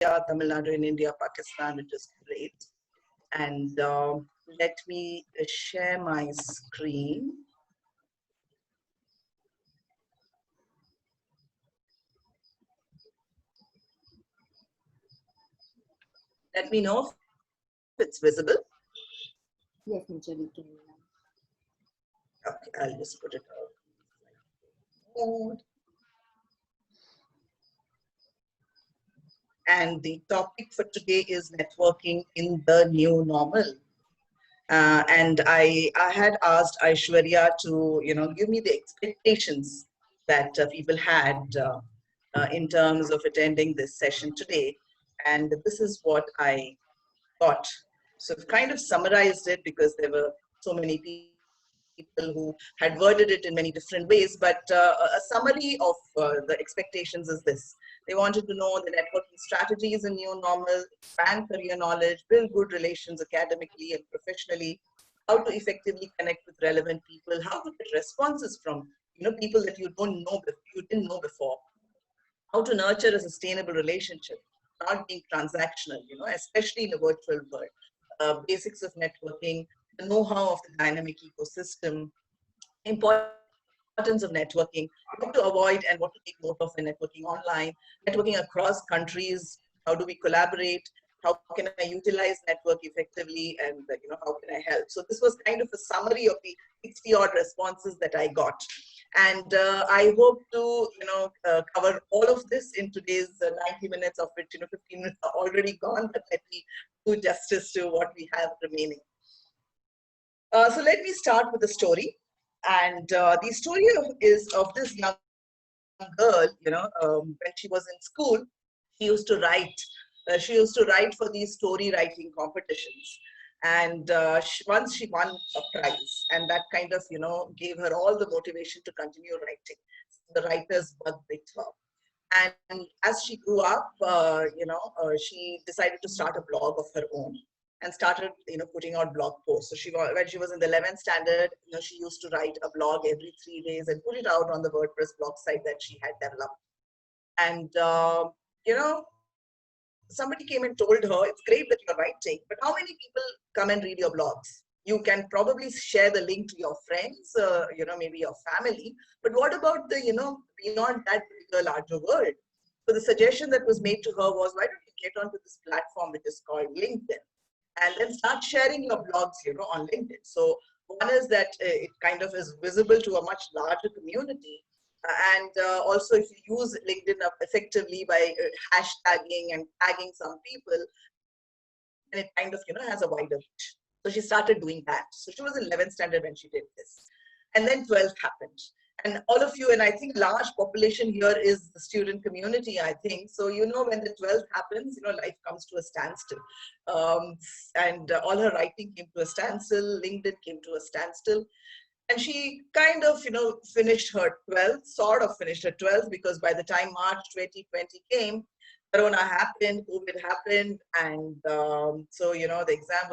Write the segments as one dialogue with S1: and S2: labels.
S1: Tamil Nadu in India, Pakistan, which is great. And let me share my screen. Let me know if it's visible.
S2: Yes, Neeraja, we can.
S1: Okay, I'll just put it out. And the topic for today is networking in the new normal. And I had asked Aishwarya to, give me the expectations that people had in terms of attending this session today. And this is what I got. So I've kind of summarized it because there were so many people who had worded it in many different ways, but a summary of the expectations is this. They wanted to know the networking strategies in new normal, expand career knowledge, build good relations academically and professionally, how to effectively connect with relevant people, how to get responses from people that you didn't know before, how to nurture a sustainable relationship, not being transactional, especially in a virtual world. Basics of networking, the know-how of the dynamic ecosystem, importance of networking, what to avoid and what to take note of when networking online, networking across countries, how do we collaborate, how can I utilize network effectively, and how can I help. So this was kind of a summary of the 60 odd responses that I got. And I hope to cover all of this in today's 90 minutes, of which 15 minutes are already gone, but let me do justice to what we have remaining. So let me start with the story. And the story is of this young girl, when she was in school, she used to write. She used to write for these story writing competitions. And once she won a prize, and that kind of, gave her all the motivation to continue writing. The writer's bug bit her. And as she grew up, she decided to start a blog of her own and started, putting out blog posts. So when she was in the 11th standard, she used to write a blog every 3 days and put it out on the WordPress blog site that she had developed. And, somebody came and told her, it's great that you're writing, but how many people come and read your blogs? You can probably share the link to your friends, maybe your family, but what about the, beyond that bigger, larger world? So the suggestion that was made to her was, why don't you get onto this platform which is called LinkedIn, and then start sharing your blogs, on LinkedIn. So one is that it kind of is visible to a much larger community. And also, if you use LinkedIn effectively by hashtagging and tagging some people, then it kind of, has a wider reach. So she started doing that. So she was in 11th standard when she did this. And then 12th happened. And all of you, and I think large population here is the student community, I think. So, when the 12th happens, life comes to a standstill. And all her writing came to a standstill, LinkedIn came to a standstill. And she kind of, finished her 12th, sort of finished her 12th, because by the time March 2020 came, Corona happened, COVID happened, and so, the exam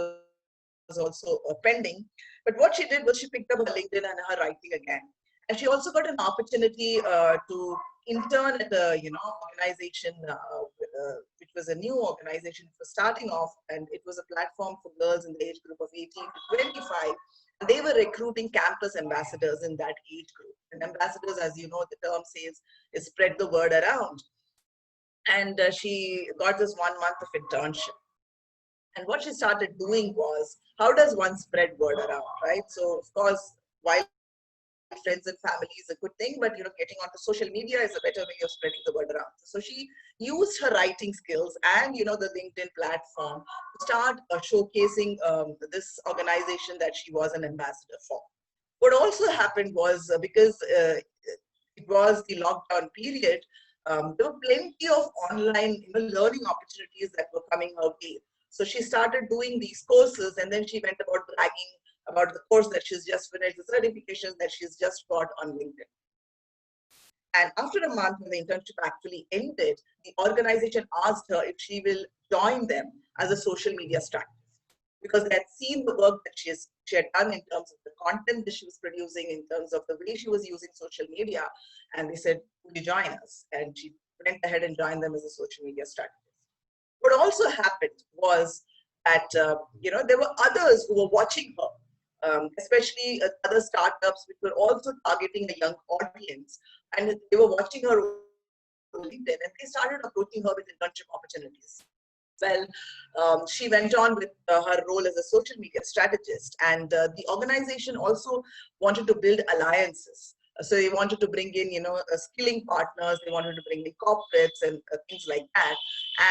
S1: was also pending. But what she did was she picked up her LinkedIn and her writing again. And she also got an opportunity to intern at a, organization, which was a new organization for starting off, and it was a platform for girls in the age group of 18 to 25. And they were recruiting campus ambassadors in that age group. And ambassadors, as you know, the term says, is spread the word around. And she got this 1 month of internship. And what she started doing was, how does one spread word around, right? So, of course, while friends and family is a good thing, but getting onto social media is a better way of spreading the word around. So she used her writing skills and the LinkedIn platform to start showcasing this organization that she was an ambassador for. What also happened was because it was the lockdown period, there were plenty of online learning opportunities that were coming her way. So she started doing these courses, and then she went about bragging about the course that she's just finished, the certifications that she's just got on LinkedIn. And after a month, when the internship actually ended, the organization asked her if she will join them as a social media strategist, because they had seen the work that she had done in terms of the content that she was producing, in terms of the way she was using social media. And they said, would you join us? And she went ahead and joined them as a social media strategist. also happened was that, there were others who were watching her, especially other startups which were also targeting a young audience. And they were watching her on LinkedIn, and they started approaching her with internship opportunities. Well, she went on with her role as a social media strategist, and the organization also wanted to build alliances. So they wanted to bring in, skilling partners. They wanted to bring in corporates and things like that.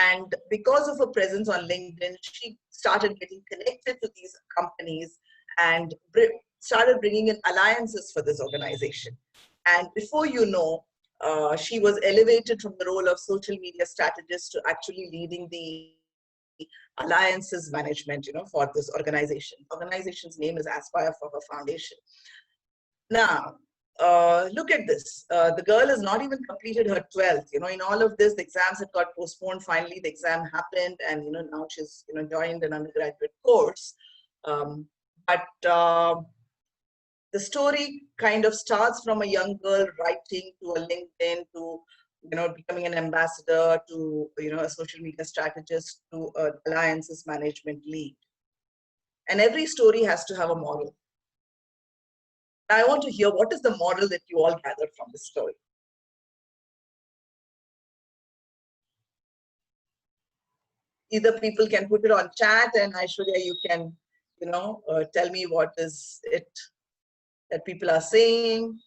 S1: And because of her presence on LinkedIn, she started getting connected to these companies and started bringing in alliances for this organization. And before you know, she was elevated from the role of social media strategist to actually leading the alliances management, for this organization. The organization's name is Aspire for her foundation. Now, look at this. The girl has not even completed her 12th. In all of this, the exams had got postponed. Finally, the exam happened, and now she's joined an undergraduate course. But the story kind of starts from a young girl writing to a LinkedIn to becoming an ambassador to a social media strategist to an alliances management lead. And every story has to have a model. I want to hear what is the model that you all gathered from this story. Either people can put it on chat, and Aishwarya, you can tell me what is it that people are saying.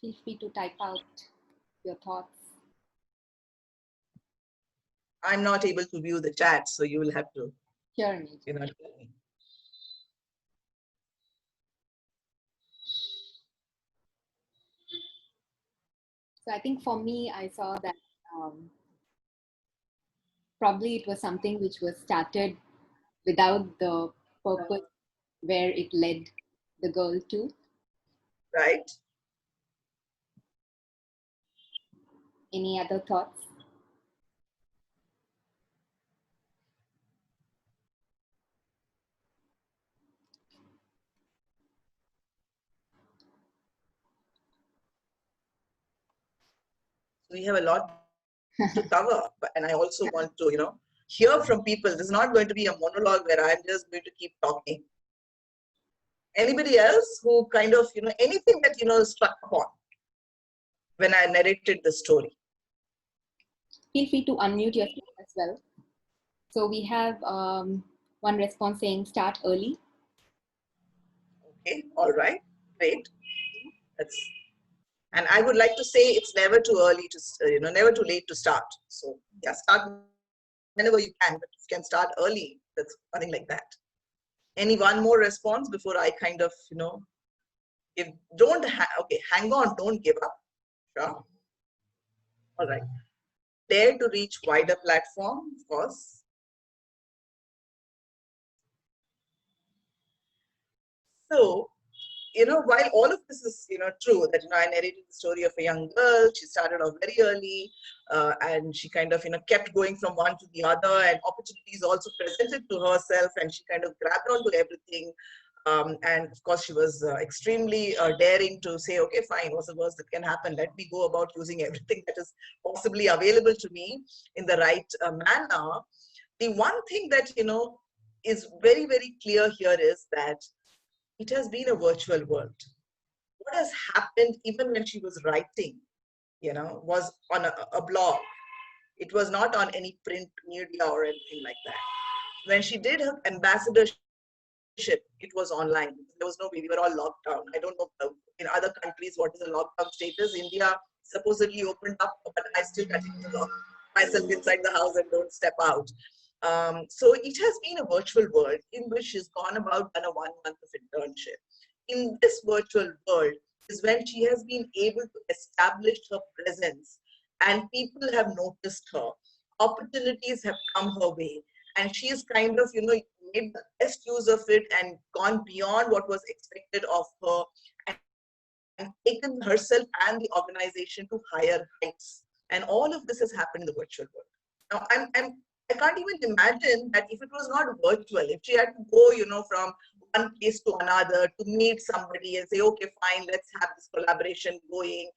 S2: Feel free to type out your thoughts.
S1: I'm not able to view the chat, so you will have to
S2: Sure,
S1: tell me.
S2: So I think for me, I saw that probably it was something which was started without the purpose where it led the girl to.
S1: Right.
S2: Any other thoughts?
S1: We have a lot to cover, and I also want to, hear from people. This is not going to be a monologue where I'm just going to keep talking. Anybody else who kind of, anything that, struck upon when I narrated the story?
S2: Feel free to unmute yourself as well. So we have one response saying start early.
S1: Okay, all right, great. And I would like to say it's never too early to, never too late to start. So yeah, start whenever you can, but you can start early. That's nothing like that. Any one more response before I kind of, if don't, okay, hang on, don't give up. Sure. All right. Dare to reach wider platform, of course. So, while all of this is, true, that, I narrated the story of a young girl, she started off very early, and she kind of, kept going from one to the other, and opportunities also presented to herself, and she kind of grabbed onto everything. And of course, she was extremely daring to say, okay, fine, what's the worst that can happen? Let me go about using everything that is possibly available to me in the right manner. The one thing that, is very, very clear here is that it has been a virtual world. What has happened even when she was writing, was on a blog. It was not on any print media or anything like that. When she did her ambassadorship, it was online. There was no, we were all locked down. I don't know in other countries what is the lockdown status. India supposedly opened up, but I still continue to lock myself inside the house and don't step out. So it has been a virtual world in which she's gone about done a 1 month of internship. In this virtual world is when she has been able to establish her presence, and people have noticed her. Opportunities have come her way, and she is kind of, made the best use of it and gone beyond what was expected of her, and taken herself and the organization to higher heights. And all of this has happened in the virtual world. Now, I can't even imagine that if it was not virtual, if she had to go, from one place to another to meet somebody and say, okay, fine, let's have this collaboration going.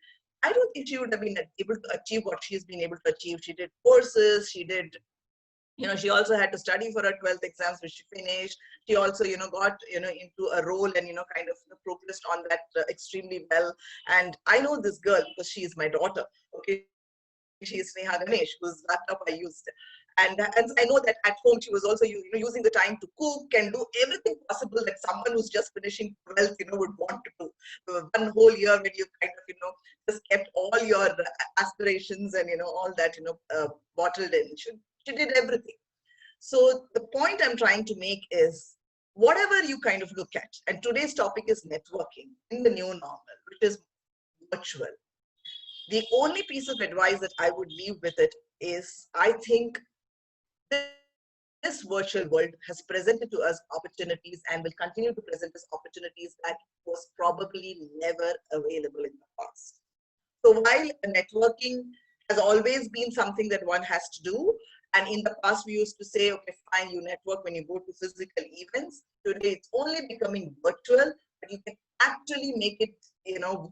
S1: I don't think she would have been able to achieve what she's been able to achieve. She did courses, she did, she also had to study for her 12th exams, which she finished. She also, got, into a role and, kind of progressed on that extremely well. And I know this girl because she is my daughter. Okay, she is Neha Ganesh, whose laptop I used. And I know that at home she was also using the time to cook and do everything possible that someone who's just finishing 12th, would want to do. One whole year when you kind of, just kept all your aspirations and, all that, bottled in. She did everything. So the point I'm trying to make is whatever you kind of look at, and today's topic is networking in the new normal, which is virtual. The only piece of advice that I would leave with it is I think this virtual world has presented to us opportunities and will continue to present us opportunities that was probably never available in the past. So while networking has always been something that one has to do, and in the past we used to say, okay, fine, you network when you go to physical events. Today it's only becoming virtual, but you can actually make it,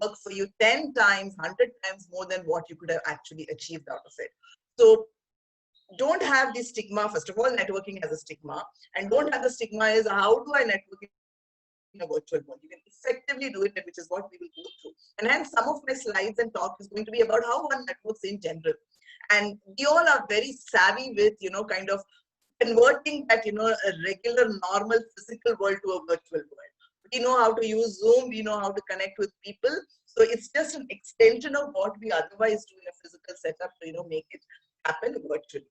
S1: work for you 10 times, 100 times more than what you could have actually achieved out of it. So don't have the stigma. First of all, networking has a stigma, and don't have the stigma is how do I network in a virtual world? You can effectively do it, which is what we will go through. And hence some of my slides and talk is going to be about how one networks in general. And we all are very savvy with, kind of converting that, a regular, normal physical world to a virtual world. We know how to use Zoom, we know how to connect with people. So it's just an extension of what we otherwise do in a physical setup to, make it happen virtually.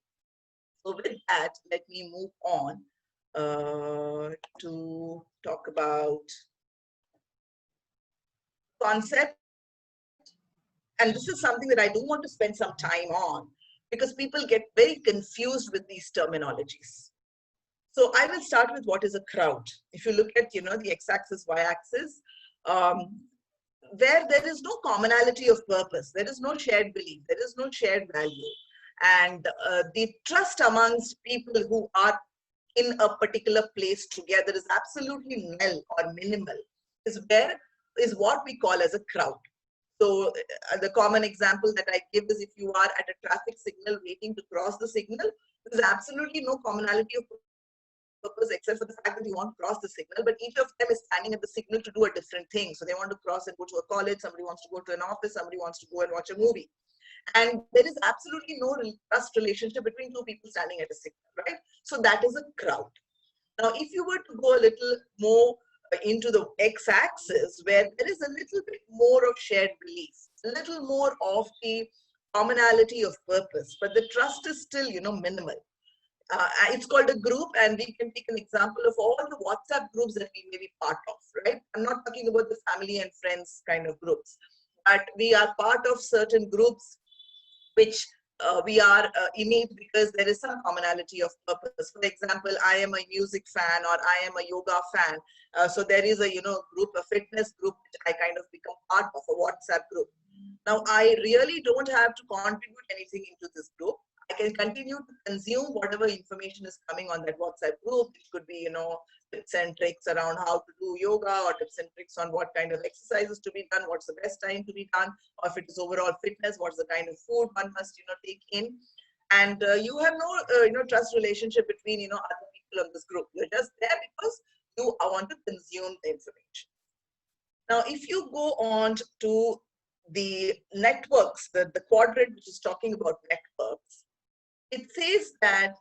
S1: So with that, let me move on to talk about concept. And this is something that I do want to spend some time on because people get very confused with these terminologies. So I will start with what is a crowd. If you look at, the x-axis, y-axis, um, where there is no commonality of purpose, there is no shared belief, there is no shared value. And the trust amongst people who are in a particular place together is absolutely nil or minimal, is what we call as a crowd. So the common example that I give is if you are at a traffic signal waiting to cross the signal, there is absolutely no commonality of purpose except for the fact that you want to cross the signal, but each of them is standing at the signal to do a different thing. So they want to cross and go to a college, somebody wants to go to an office, somebody wants to go and watch a movie. And there is absolutely no trust relationship between two people standing at a signal, right? So that is a crowd. Now, if you were to go a little more into the x-axis, where there is a little bit more of shared belief, a little more of the commonality of purpose, but the trust is still, minimal. It's called a group, and we can take an example of all the WhatsApp groups that we may be part of, right? I'm not talking about the family and friends kind of groups, but we are part of certain groups which we are innate because there is some commonality of purpose. For example, I am a music fan or I am a yoga fan. So there is a, group, a fitness group, which I kind of become part of, a WhatsApp group. Now, I really don't have to contribute anything into this group. I can continue to consume whatever information is coming on that WhatsApp group. It could be, tips and tricks around how to do yoga, or tips and tricks on what kind of exercises to be done, what's the best time to be done, or if it is overall fitness, what's the kind of food one must, take in. And you have no, trust relationship between, other people on this group. You're just there because you want to consume the information. Now, if you go on to the networks, the quadrant which is talking about networks, it says that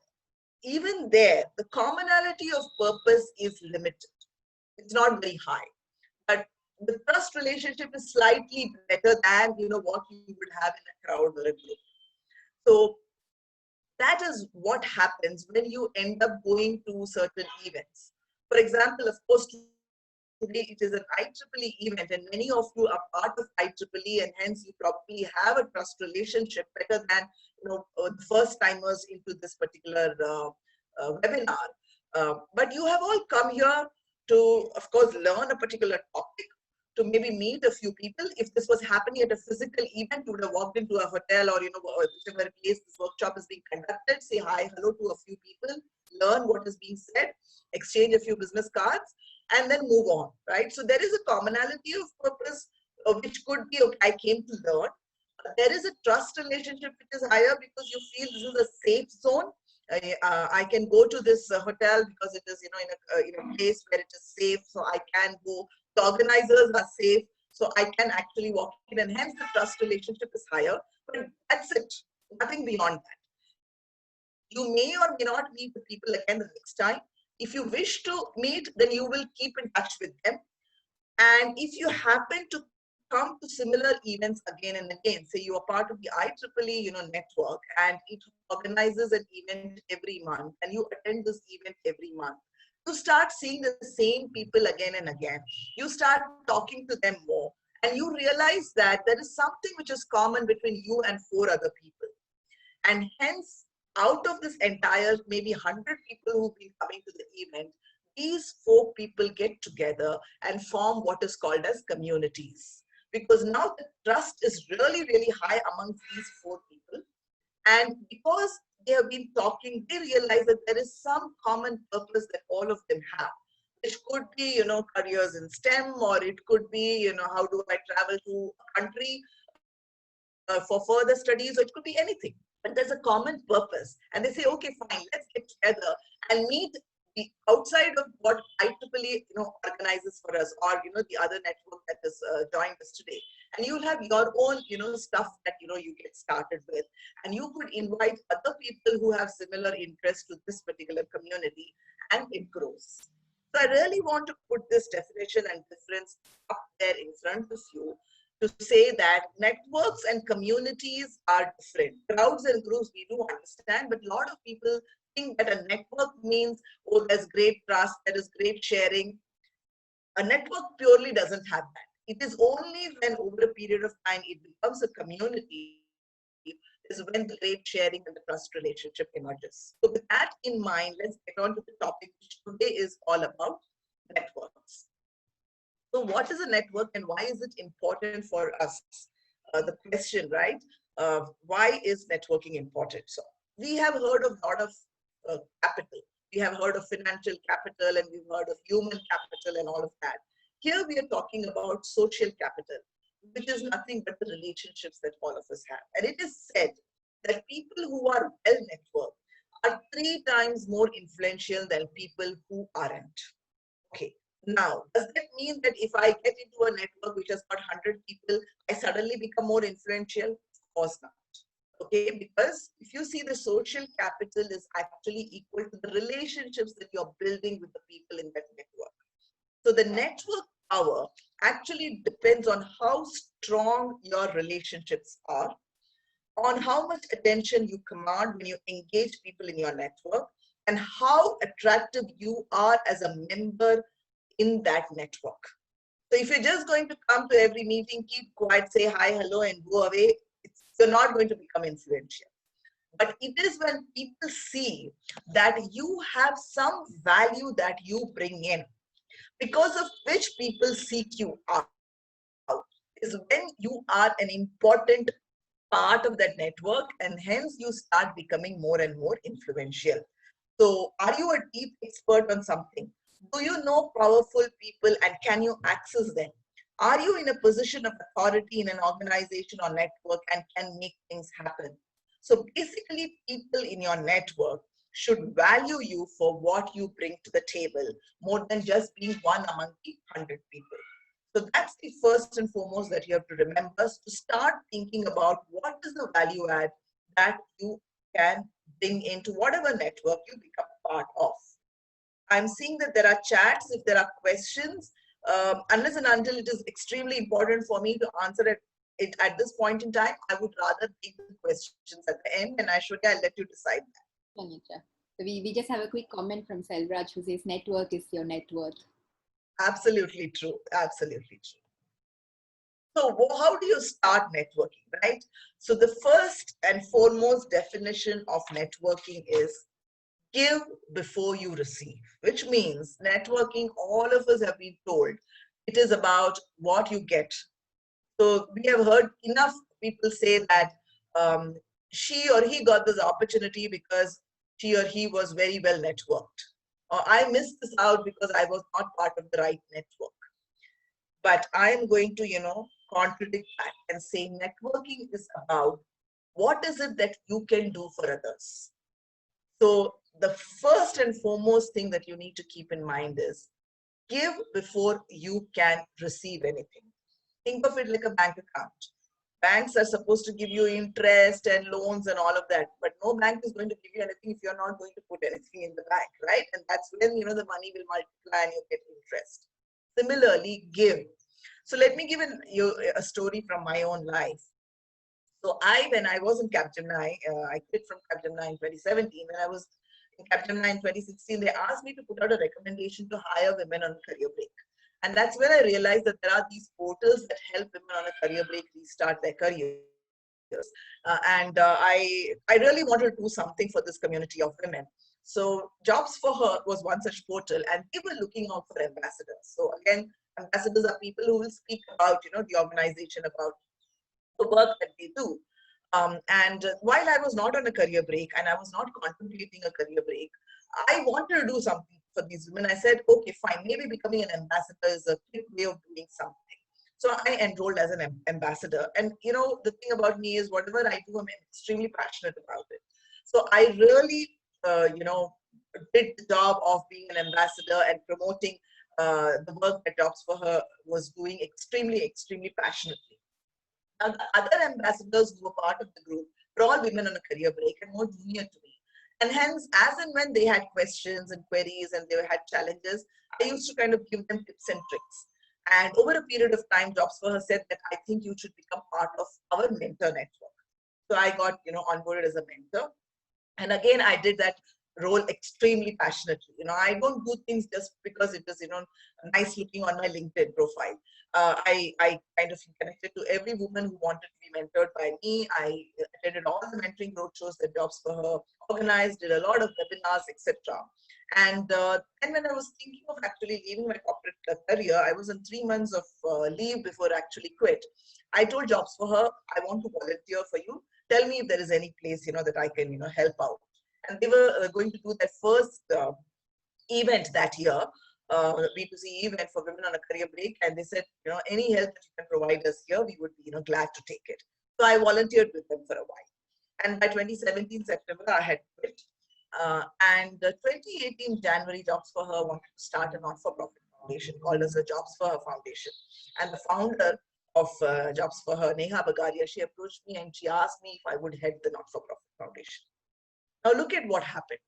S1: even there, the commonality of purpose is limited. It's not very high, but the trust relationship is slightly better than, what you would have in a crowd or a group. So that is what happens when you end up going to certain events. For example, of course, today it is an IEEE event, and many of you are part of IEEE, and hence you probably have a trust relationship better than, the first timers into this particular webinar. But you have all come here to, of course, learn a particular topic, to maybe meet a few people. If this was happening at a physical event, you would have walked into a hotel or, whichever place this workshop is being conducted, say hi, hello to a few people, learn what is being said, exchange a few business cards, and then move on, right? So there is a commonality of purpose, which could be, okay, I came to learn. There is a trust relationship which is higher because you feel this is a safe zone. I can go to this hotel because it is, in a place where it is safe, so I can go. The organizers are safe, so I can actually walk in, and hence the trust relationship is higher. But that's it, nothing beyond that. You may or may not meet the people again the next time. If you wish to meet, then you will keep in touch with them. And if you happen to come to similar events again and again, say you are part of the IEEE, network, and it organizes an event every month, and you attend this event every month, you start seeing the same people again and again. You start talking to them more, and you realize that there is something which is common between you and 4 other people. And hence, out of this entire maybe 100 people who've been coming to the event, these 4 people get together and form what is called as communities. Because now the trust is really, really high amongst these 4 people. And because they have been talking, they realize that there is some common purpose that all of them have. It could be, careers in STEM, or it could be, how do I travel to a country for further studies, or it could be anything. But there's a common purpose. And they say, okay, fine, let's get together and meet the outside of what IEEE, organizes for us, or, the other network that has joined us today. And you'll have your own, stuff that, you get started with. And you could invite other people who have similar interests to this particular community, and it grows. So I really want to put this definition and difference up there in front of you, to say that networks and communities are different. Crowds and groups, we do understand, but a lot of people think that a network means, oh, there's great trust, there is great sharing. A network purely doesn't have that. It is only when over a period of time it becomes a community, is when the great sharing and the trust relationship emerges. So with that in mind, let's get on to the topic, which today is all about networks. So what is a network and why is it important for us? The question, right? Why is networking important? So we have heard of a lot of capital. We have heard of financial capital, and we've heard of human capital and all of that. Here we are talking about social capital, which is nothing but the relationships that all of us have. And it is said that people who are well networked are 3 times more influential than people who aren't. Okay. Now, does that mean that if I get into a network which has got 100 people, I suddenly become more influential? Of course not. Okay, because if you see, the social capital is actually equal to the relationships that you're building with the people in that network. So the network power actually depends on how strong your relationships are, on how much attention you command when you engage people in your network, and how attractive you are as a member in that network. So if you're just going to come to every meeting, keep quiet, say hi, hello, and go away, you're not going to become influential. But it is when people see that you have some value that you bring in, because of which people seek you out, is when you are an important part of that network, and hence you start becoming more and more influential. So are you a deep expert on something? Do you know powerful people, and can you access them? Are you in a position of authority in an organization or network and can make things happen? So basically, people in your network should value you for what you bring to the table, more than just being one among the 100 people. So that's the first and foremost that you have to remember, to start thinking about what is the value add that you can bring into whatever network you become part of. I'm seeing that there are chats. If there are questions, unless and until it is extremely important for me to answer it at this point in time, I would rather take the questions at the end, and Aishwarya, I'll let you decide that.
S2: Neeraja. So we just have a quick comment from Selvraj, who says network is your net worth.
S1: Absolutely true. Absolutely true. So how do you start networking, right? So the first and foremost definition of networking is give before you receive, which means networking, all of us have been told, it is about what you get. So we have heard enough people say that she or he got this opportunity because she or he was very well networked. or I missed this out because I was not part of the right network. But I am going to, contradict that and say networking is about what is it that you can do for others. So the first and foremost thing that you need to keep in mind is give before you can receive anything. Think of it like a bank account. Banks are supposed to give you interest and loans and all of that, but no bank is going to give you anything if you're not going to put anything in the bank, right? And that's when the money will multiply and you get interest. Similarly, give. So let me give you a story from my own life. So when I was in Capgemini, I quit from Capgemini in 2017. When I was in Capgemini in 2016, they asked me to put out a recommendation to hire women on career break. And that's when I realized that there are these portals that help women on a career break restart their careers. I really wanted to do something for this community of women. So Jobs for Her was one such portal, and they were looking out for ambassadors. So again, ambassadors are people who will speak about, the organization, about the work that they do. While I was not on a career break and I was not contemplating a career break, I wanted to do something for these women. I said, okay, fine, maybe becoming an ambassador is a quick way of doing something. So I enrolled as an ambassador. And the thing about me is whatever I do, I'm extremely passionate about it. So I really, did the job of being an ambassador and promoting the work that Jobs for Her was doing extremely, extremely passionately. Now, the other ambassadors who were part of the group were all women on a career break and more junior to me. And hence, as and when they had questions and queries and they had challenges, I used to kind of give them tips and tricks. And over a period of time, Jobs for Her said that I think you should become part of our mentor network. So I got, onboarded as a mentor. And again, I did that role extremely passionately. I don't do things just because it is, nice looking on my LinkedIn profile. I kind of connected to every woman who wanted to be mentored by me. I attended all the mentoring roadshows that Jobs for Her organized, did a lot of webinars, etc. And then when I was thinking of actually leaving my corporate career, I was on 3 months of leave before I actually quit. I told Jobs for Her, I want to volunteer for you. Tell me if there is any place, that I can, help out. And they were going to do their first event that year, B2C event for women on a career break. And they said, any help that you can provide us here, we would be, glad to take it. So I volunteered with them for a while. And by 2017 September, I had quit. And 2018 January, Jobs for Her wanted to start a not-for-profit foundation called as the Jobs for Her Foundation. And the founder of Jobs for Her, Neha Bagaria, she approached me and she asked me if I would head the not-for-profit foundation. Now look at what happened.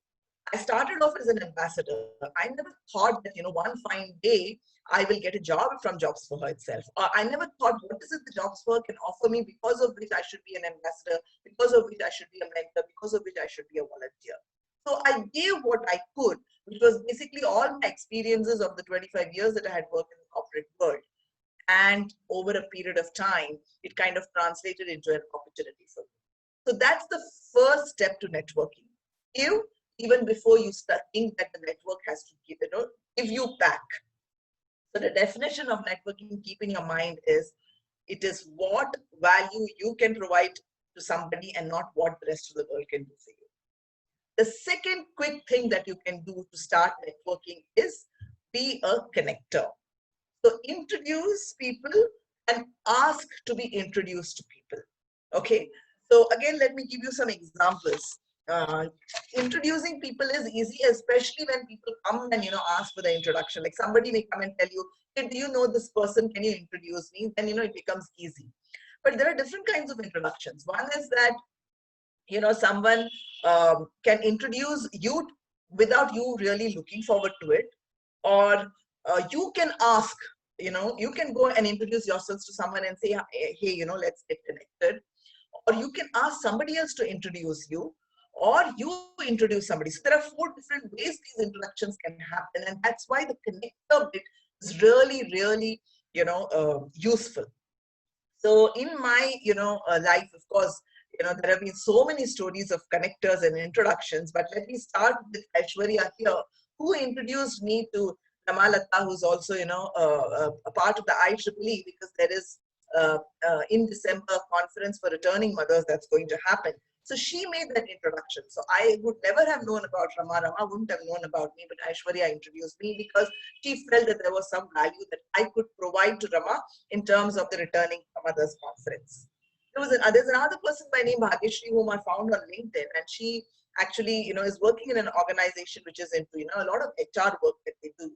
S1: I started off as an ambassador. I never thought that, one fine day I will get a job from Jobs for Her itself. I never thought, what is it the Jobs for Her can offer me because of which I should be an ambassador, because of which I should be a mentor, because of which I should be a volunteer. So I gave what I could, which was basically all my experiences of the 25 years that I had worked in the corporate world. And over a period of time, it kind of translated into an opportunity for me. So that's the first step to networking. You, even before you start think that the network has to give you back. So the definition of networking, keep in your mind, is it is what value you can provide to somebody and not what the rest of the world can do for you. The second quick thing that you can do to start networking is be a connector. So introduce people and ask to be introduced to people. Okay. So again, let me give you some examples. Introducing people is easy, especially when people come and ask for the introduction. Like somebody may come and tell you, hey, do you know this person? Can you introduce me? Then it becomes easy. But there are different kinds of introductions. One is that someone can introduce you without you really looking forward to it, or you can ask. You can go and introduce yourselves to someone and say, hey, let's get connected. Or you can ask somebody else to introduce you, or you introduce somebody. So there are 4 different ways these introductions can happen. And that's why the connector bit is really, really, useful. So in my, life, of course, there have been so many stories of connectors and introductions, but let me start with Aishwarya here, who introduced me to Ramalata, who's also, a part of the IEEE, because there is in December conference for returning mothers that's going to happen. So she made that introduction. So I would never have known about Rama. Rama wouldn't have known about me, but Aishwarya introduced me because she felt that there was some value that I could provide to Rama in terms of the returning mothers conference. There's another person by name Bhageshri whom I found on LinkedIn, and she actually, is working in an organization which is into, a lot of HR work that they do.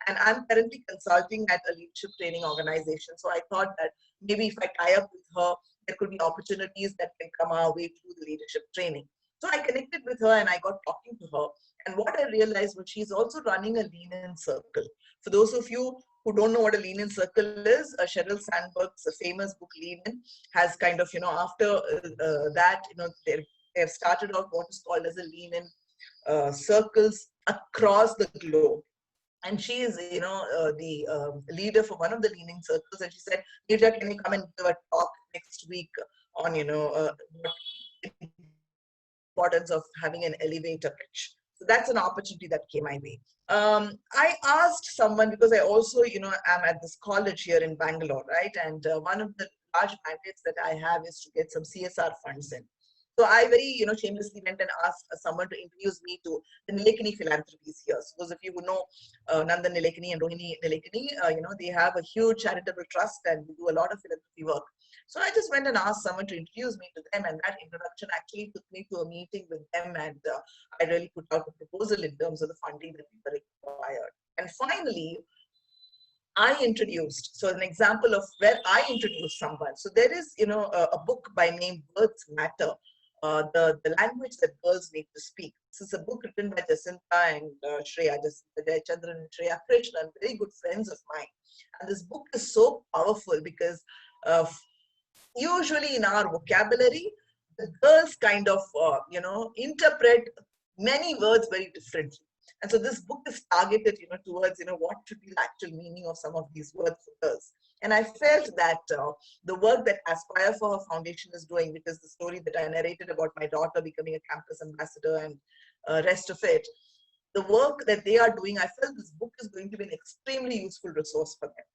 S1: And I'm currently consulting at a leadership training organization. So I thought that maybe if I tie up with her, there could be opportunities that can come our way through the leadership training. So I connected with her and I got talking to her. And what I realized was she's also running a lean-in circle. For those of you who don't know what a lean-in circle is, Sheryl Sandberg's famous book Lean-in has kind of, after that, they have started out what is called as a lean-in circles across the globe. And she is, the leader for one of the leaning circles. And she said, Neeraja, can you come and give a talk next week on, importance of having an elevator pitch. So that's an opportunity that came my way. I asked someone, because I also, am at this college here in Bangalore, right? And one of the large mandates that I have is to get some CSR funds in. So I very, shamelessly went and asked someone to introduce me to the Nilekani philanthropies here. So those of you who know Nandan Nilekani and Rohini Nilekani, they have a huge charitable trust and they do a lot of philanthropy work. So I just went and asked someone to introduce me to them, and that introduction actually took me to a meeting with them, and I really put out a proposal in terms of the funding that we were required. And finally, I introduced, so an example of where I introduced someone. So there is, a book by name Words Matter, the language that girls need to speak. This is a book written by Jacinta and Shreya, Jacinta Jayachandran and Shreya Krishnan, very good friends of mine. And this book is so powerful because usually in our vocabulary, the girls kind of, interpret many words very differently. And so this book is targeted, towards, what should be the actual meaning of some of these words for girls. And I felt that the work that Aspire for Her Foundation is doing, because the story that I narrated about my daughter becoming a campus ambassador and rest of it, the work that they are doing, I felt this book is going to be an extremely useful resource for them.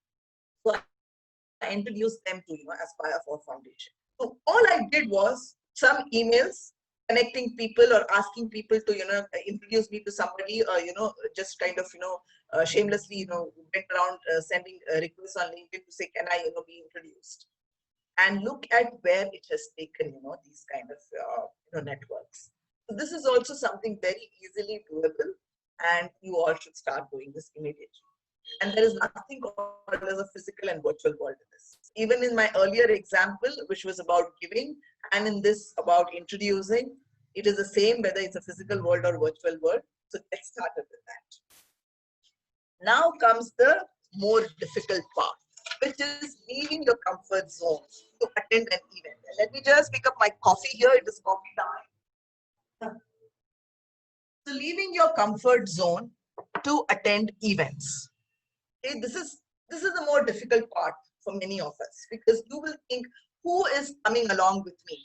S1: So I introduced them to, Aspire for Foundation. So all I did was some emails connecting people or asking people to, introduce me to somebody, just kind of, shamelessly, went around sending requests on LinkedIn to say, can I, be introduced? And look at where it has taken, these kind of, networks. So this is also something very easily doable, and you all should start doing this immediately. And there is nothing called as a physical and virtual world in this. Even in my earlier example, which was about giving, and in this about introducing, it is the same whether it's a physical world or virtual world. So get started with that. Now comes the more difficult part, which is leaving your comfort zone to attend an event. And let me just pick up my coffee here. It is coffee time. So leaving your comfort zone to attend events. Okay, this is the more difficult part for many of us, because you will think, who is coming along with me?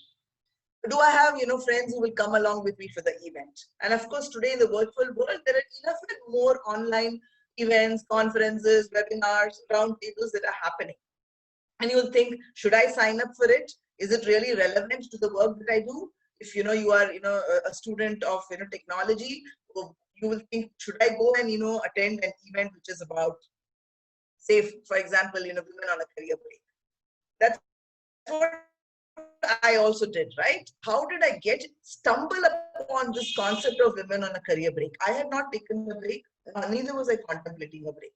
S1: Do I have, friends who will come along with me for the event? And of course, today in the virtual world, there are enough and more online events, conferences, webinars, roundtables that are happening. And you'll think, should I sign up for it? Is it really relevant to the work that I do? If, you are, a student of, technology, you will think, should I go and, attend an event which is about, say, for example, women on a career break? That's what I also did, right? How did I stumble upon this concept of women on a career break? I had not taken a break, neither was I contemplating a break.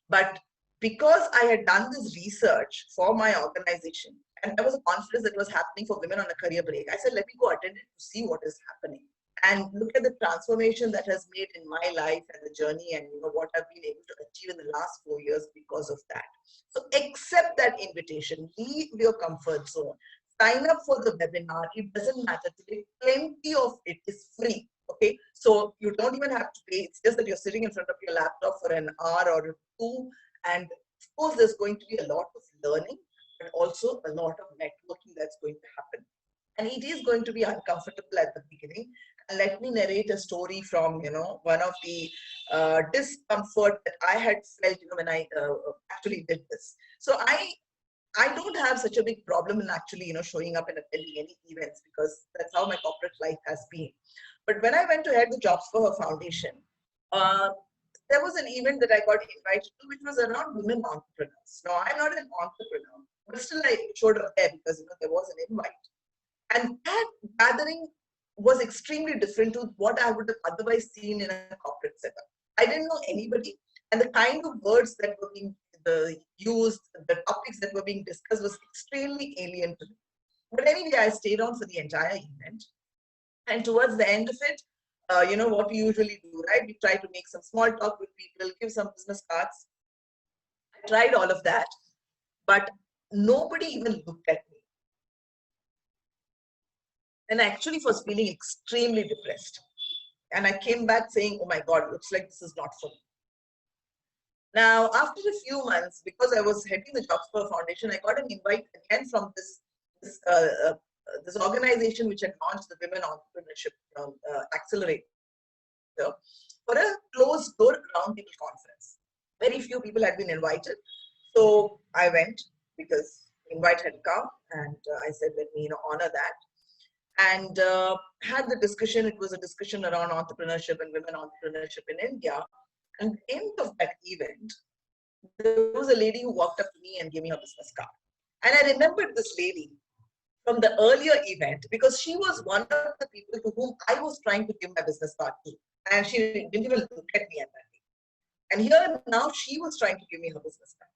S1: But because I had done this research for my organization, and there was a conference that was happening for women on a career break, I said, let me go attend it to see what is happening. And look at the transformation that has made in my life and the journey, and what I've been able to achieve in the last 4 years because of that. So accept that invitation, leave your comfort zone, sign up for the webinar. It doesn't matter today, plenty of it is free. Okay, so you don't even have to pay. It's just that you're sitting in front of your laptop for an hour or two, and of course there's going to be a lot of learning, but also a lot of networking that's going to happen. And it is going to be uncomfortable at the beginning. And let me narrate a story from, one of the discomfort that I had felt, when I actually did this. So I I don't have such a big problem in actually, showing up and attending any events because that's how my corporate life has been. But when I went to head the Jobs for Her Foundation, uh, there was an event that I got invited to, which was around women entrepreneurs. Now, I'm not an entrepreneur, but still I showed up there because there was an invite. And that gathering was extremely different to what I would have otherwise seen in a corporate setup. I didn't know anybody, and the kind of words that were being used, the topics that were being discussed was extremely alien to me. But anyway, I stayed on for the entire event. And towards the end of it, what we usually do, right? We try to make some small talk with people, give some business cards. I tried all of that, but nobody even looked at me. And I actually was feeling extremely depressed. And I came back saying, oh my God, looks like this is not for me. Now, after a few months, because I was heading the Jobs for Foundation, I got an invite again from this organization which had launched the Women Entrepreneurship Accelerator for a closed door roundtable conference. Very few people had been invited. So I went because the invite had come, and I said, let me honor that. And had the discussion. It was a discussion around entrepreneurship and women entrepreneurship in India. And at the end of that event, there was a lady who walked up to me and gave me her business card. And I remembered this lady from the earlier event because she was one of the people to whom I was trying to give my business card to. And she didn't even look at me at that day. And here now she was trying to give me her business card.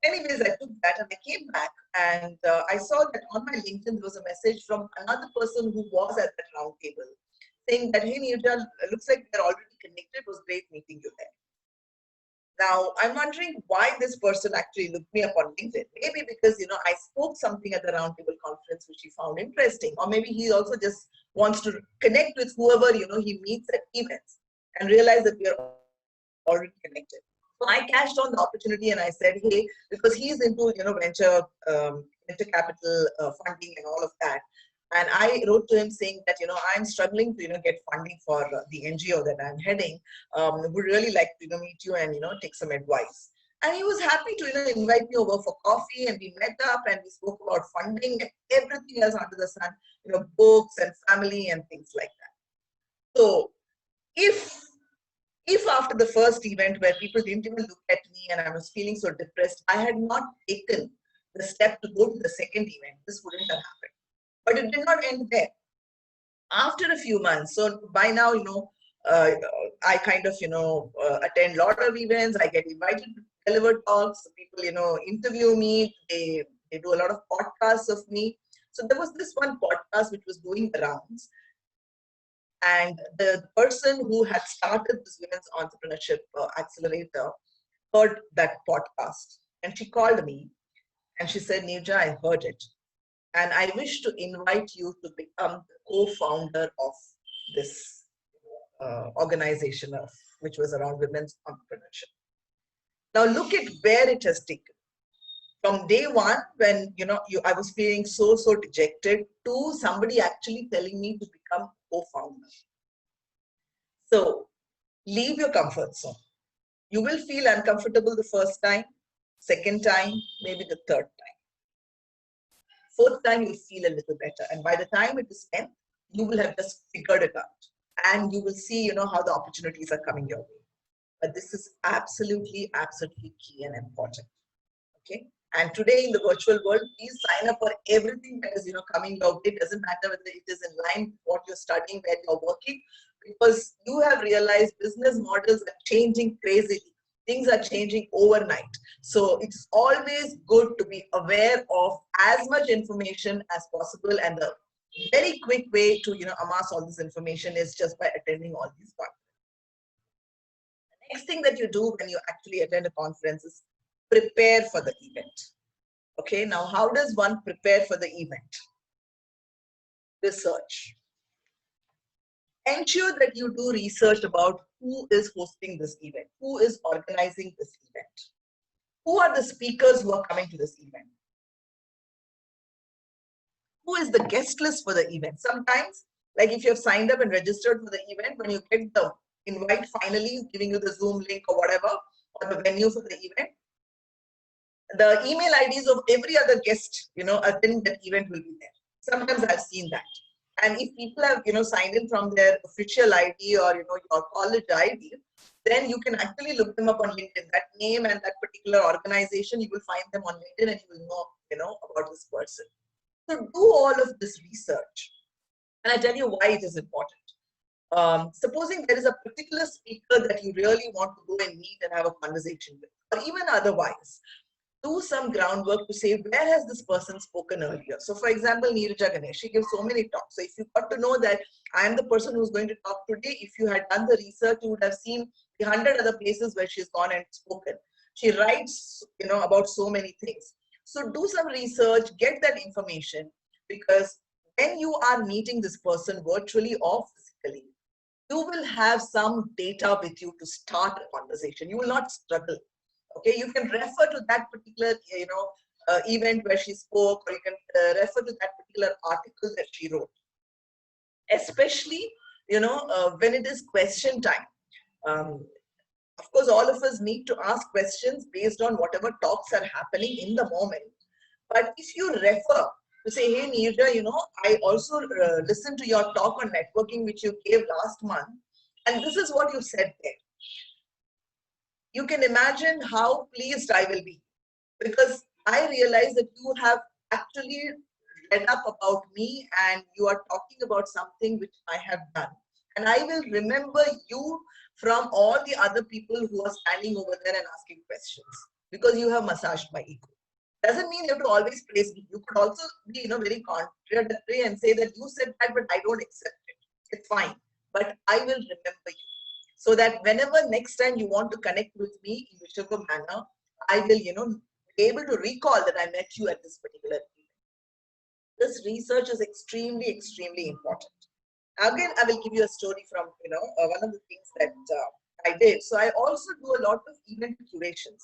S1: Anyways, I took that and I came back and I saw that on my LinkedIn there was a message from another person who was at that round table saying that, hey, Neeraja, looks like they're already connected. It was great meeting you there. Now, I'm wondering why this person actually looked me up on LinkedIn. Maybe because, I spoke something at the roundtable conference which he found interesting. Or maybe he also just wants to connect with whoever, he meets at events and realize that we are already connected. So I cashed on the opportunity and I said, hey, because he's into, venture capital funding and all of that. And I wrote to him saying that, I'm struggling to, get funding for the NGO that I'm heading. Would really like to, meet you and, take some advice. And he was happy to, invite me over for coffee, and we met up and we spoke about funding and everything else under the sun, books and family and things like that. So if after the first event where people didn't even look at me and I was feeling so depressed, I had not taken the step to go to the second event, this wouldn't have happened. But it did not end there. After a few months, so by now, I kind of, attend a lot of events. I get invited to deliver talks. People, interview me. They do a lot of podcasts of me. So there was this one podcast which was doing the rounds. And the person who had started this Women's Entrepreneurship Accelerator heard that podcast. And she called me and she said, Neeraja, I heard it. And I wish to invite you to become the co-founder of this organization, which was around women's entrepreneurship. Now look at where it has taken. From day one, when I was feeling so dejected, to somebody actually telling me to become co-founder. So leave your comfort zone. You will feel uncomfortable the first time, second time, maybe the third time. Fourth time, you'll feel a little better. And by the time it is 10th, you will have just figured it out. And you will see, how the opportunities are coming your way. But this is absolutely key and important. Okay. And today in the virtual world, please sign up for everything that is, coming your way. It doesn't matter whether it is in line with what you're studying, where you're working, because you have realized business models are changing crazily. Things are changing overnight. So it's always good to be aware of as much information as possible. And the very quick way to, amass all this information is just by attending all these conferences. The next thing that you do when you actually attend a conference is prepare for the event. Okay, now how does one prepare for the event? Research. Ensure that you do research about who is hosting this event, who is organizing this event, who are the speakers who are coming to this event, who is the guest list for the event. Sometimes, like if you have signed up and registered for the event, when you get the invite finally, giving you the Zoom link or whatever, or the venue for the event, the email IDs of every other guest, attend that event will be there. Sometimes I've seen that. And if people have, signed in from their official ID or, your college ID, then you can actually look them up on LinkedIn. That name and that particular organization, you will find them on LinkedIn and you will know, about this person. So do all of this research. And I tell you why it is important. Supposing there is a particular speaker that you really want to go and meet and have a conversation with, or even otherwise, do some groundwork to say, where has this person spoken earlier? So for example, Neeraja Ganesh, she gives so many talks. So if you got to know that I am the person who's going to talk today, if you had done the research, you would have seen the 100 other places where she's gone and spoken. She writes, about so many things. So do some research, get that information, because when you are meeting this person virtually or physically, you will have some data with you to start a conversation. You will not struggle. Okay, you can refer to that particular, event where she spoke, or you can refer to that particular article that she wrote. Especially, when it is question time. Of course, all of us need to ask questions based on whatever talks are happening in the moment. But if you refer to say, hey, Neeraja, I also listened to your talk on networking, which you gave last month, and this is what you said there. You can imagine how pleased I will be, because I realize that you have actually read up about me and you are talking about something which I have done. And I will remember you from all the other people who are standing over there and asking questions, because you have massaged my ego. Doesn't mean you have to always praise me. You could also be, very contradictory and say that you said that, but I don't accept it. It's fine. But I will remember you. So that whenever next time you want to connect with me in whichever manner, I will, be able to recall that I met you at this particular event. This research is extremely, extremely important. Again, I will give you a story from, one of the things that I did. So I also do a lot of event curations.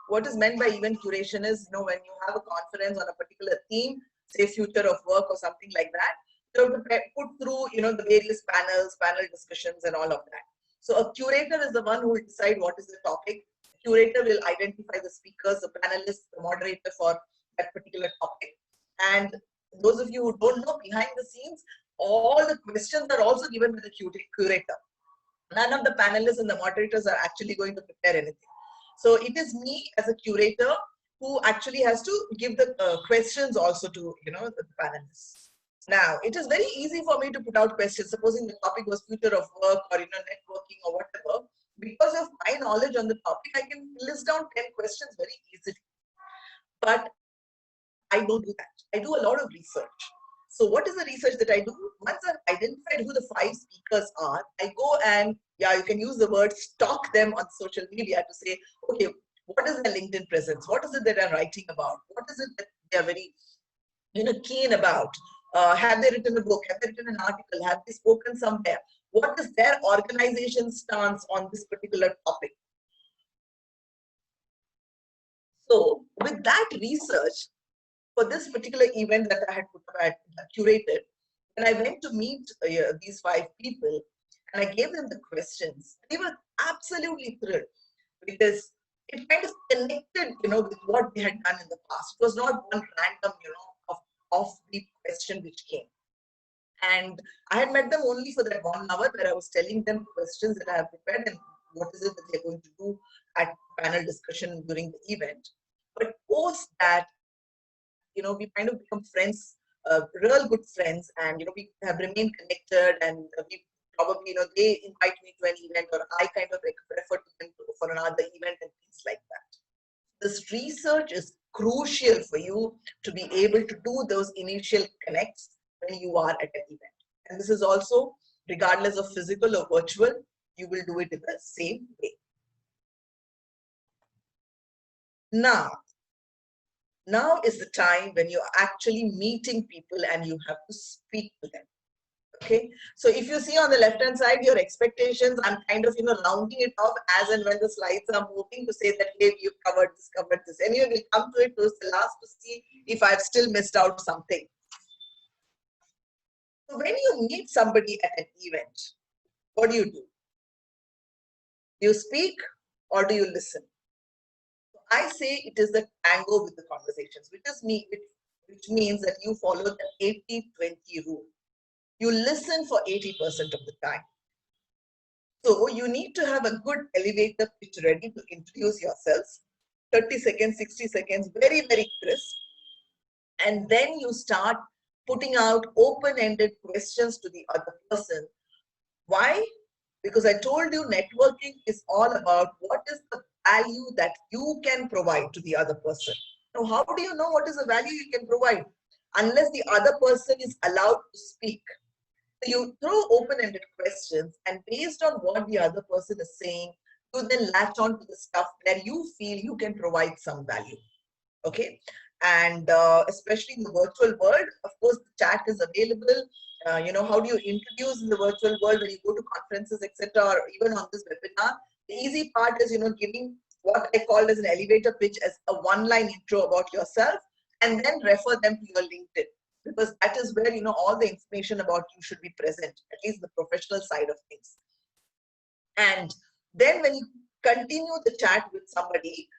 S1: What is meant by event curation is, when you have a conference on a particular theme, say future of work or something like that, you have to put through, the various panel discussions and all of that. So a curator is the one who will decide what is the topic. The curator will identify the speakers, the panelists, the moderator for that particular topic. And those of you who don't know, behind the scenes, all the questions are also given by the curator. None of the panelists and the moderators are actually going to prepare anything. So it is me as a curator who actually has to give the questions also to, the panelists. Now, it is very easy for me to put out questions. Supposing the topic was future of work or, networking or whatever. Because of my knowledge on the topic, I can list down 10 questions very easily. But I don't do that. I do a lot of research. So what is the research that I do? Once I've identified who the 5 speakers are, I go and, you can use the word stalk them on social media to say, okay, what is their LinkedIn presence? What is it that they're writing about? What is it that they're very, keen about? Have they written a book? Have they written an article? Have they spoken somewhere? What is their organization stance on this particular topic? So with that research, for this particular event that I had curated, when I went to meet these 5 people and I gave them the questions, they were absolutely thrilled, because it kind of connected, with what they had done in the past. It was not one random, offbeat question which came. And I had met them only for that 1 hour where I was telling them questions that I have prepared and what is it that they're going to do at panel discussion during the event. But post that, we kind of become friends, real good friends, and we have remained connected, and we probably, they invite me to an event, or I kind of refer to them for another event and things like that. This research is crucial for you to be able to do those initial connects when you are at an event. And this is also, regardless of physical or virtual, you will do it in the same way. Now is the time when you're actually meeting people and you have to speak to them. Okay, so if you see on the left hand side, your expectations, I'm kind of rounding it off as and when the slides are moving to say that, hey, you've covered this. Anyway, we'll come to it towards the last to see if I've still missed out something. So when you meet somebody at an event, what do? Do you speak or do you listen? I say it is the tango with the conversations, which means that you follow the 80-20 rule. You listen for 80% of the time. So you need to have a good elevator pitch ready to introduce yourselves. 30 seconds, 60 seconds, very, very crisp. And then you start putting out open-ended questions to the other person. Why? Because I told you networking is all about what is the value that you can provide to the other person. Now, how do you know what is the value you can provide? Unless the other person is allowed to speak. So you throw open-ended questions, and based on what the other person is saying, you then latch on to the stuff where you feel you can provide some value. Okay, and especially in the virtual world, of course, the chat is available. How do you introduce in the virtual world when you go to conferences, etc., or even on this webinar? The easy part is, giving what I call as an elevator pitch as a one-line intro about yourself, and then refer them to your LinkedIn, because that is where, all the information about you should be present, at least the professional side of things. And then when you continue the chat with somebody,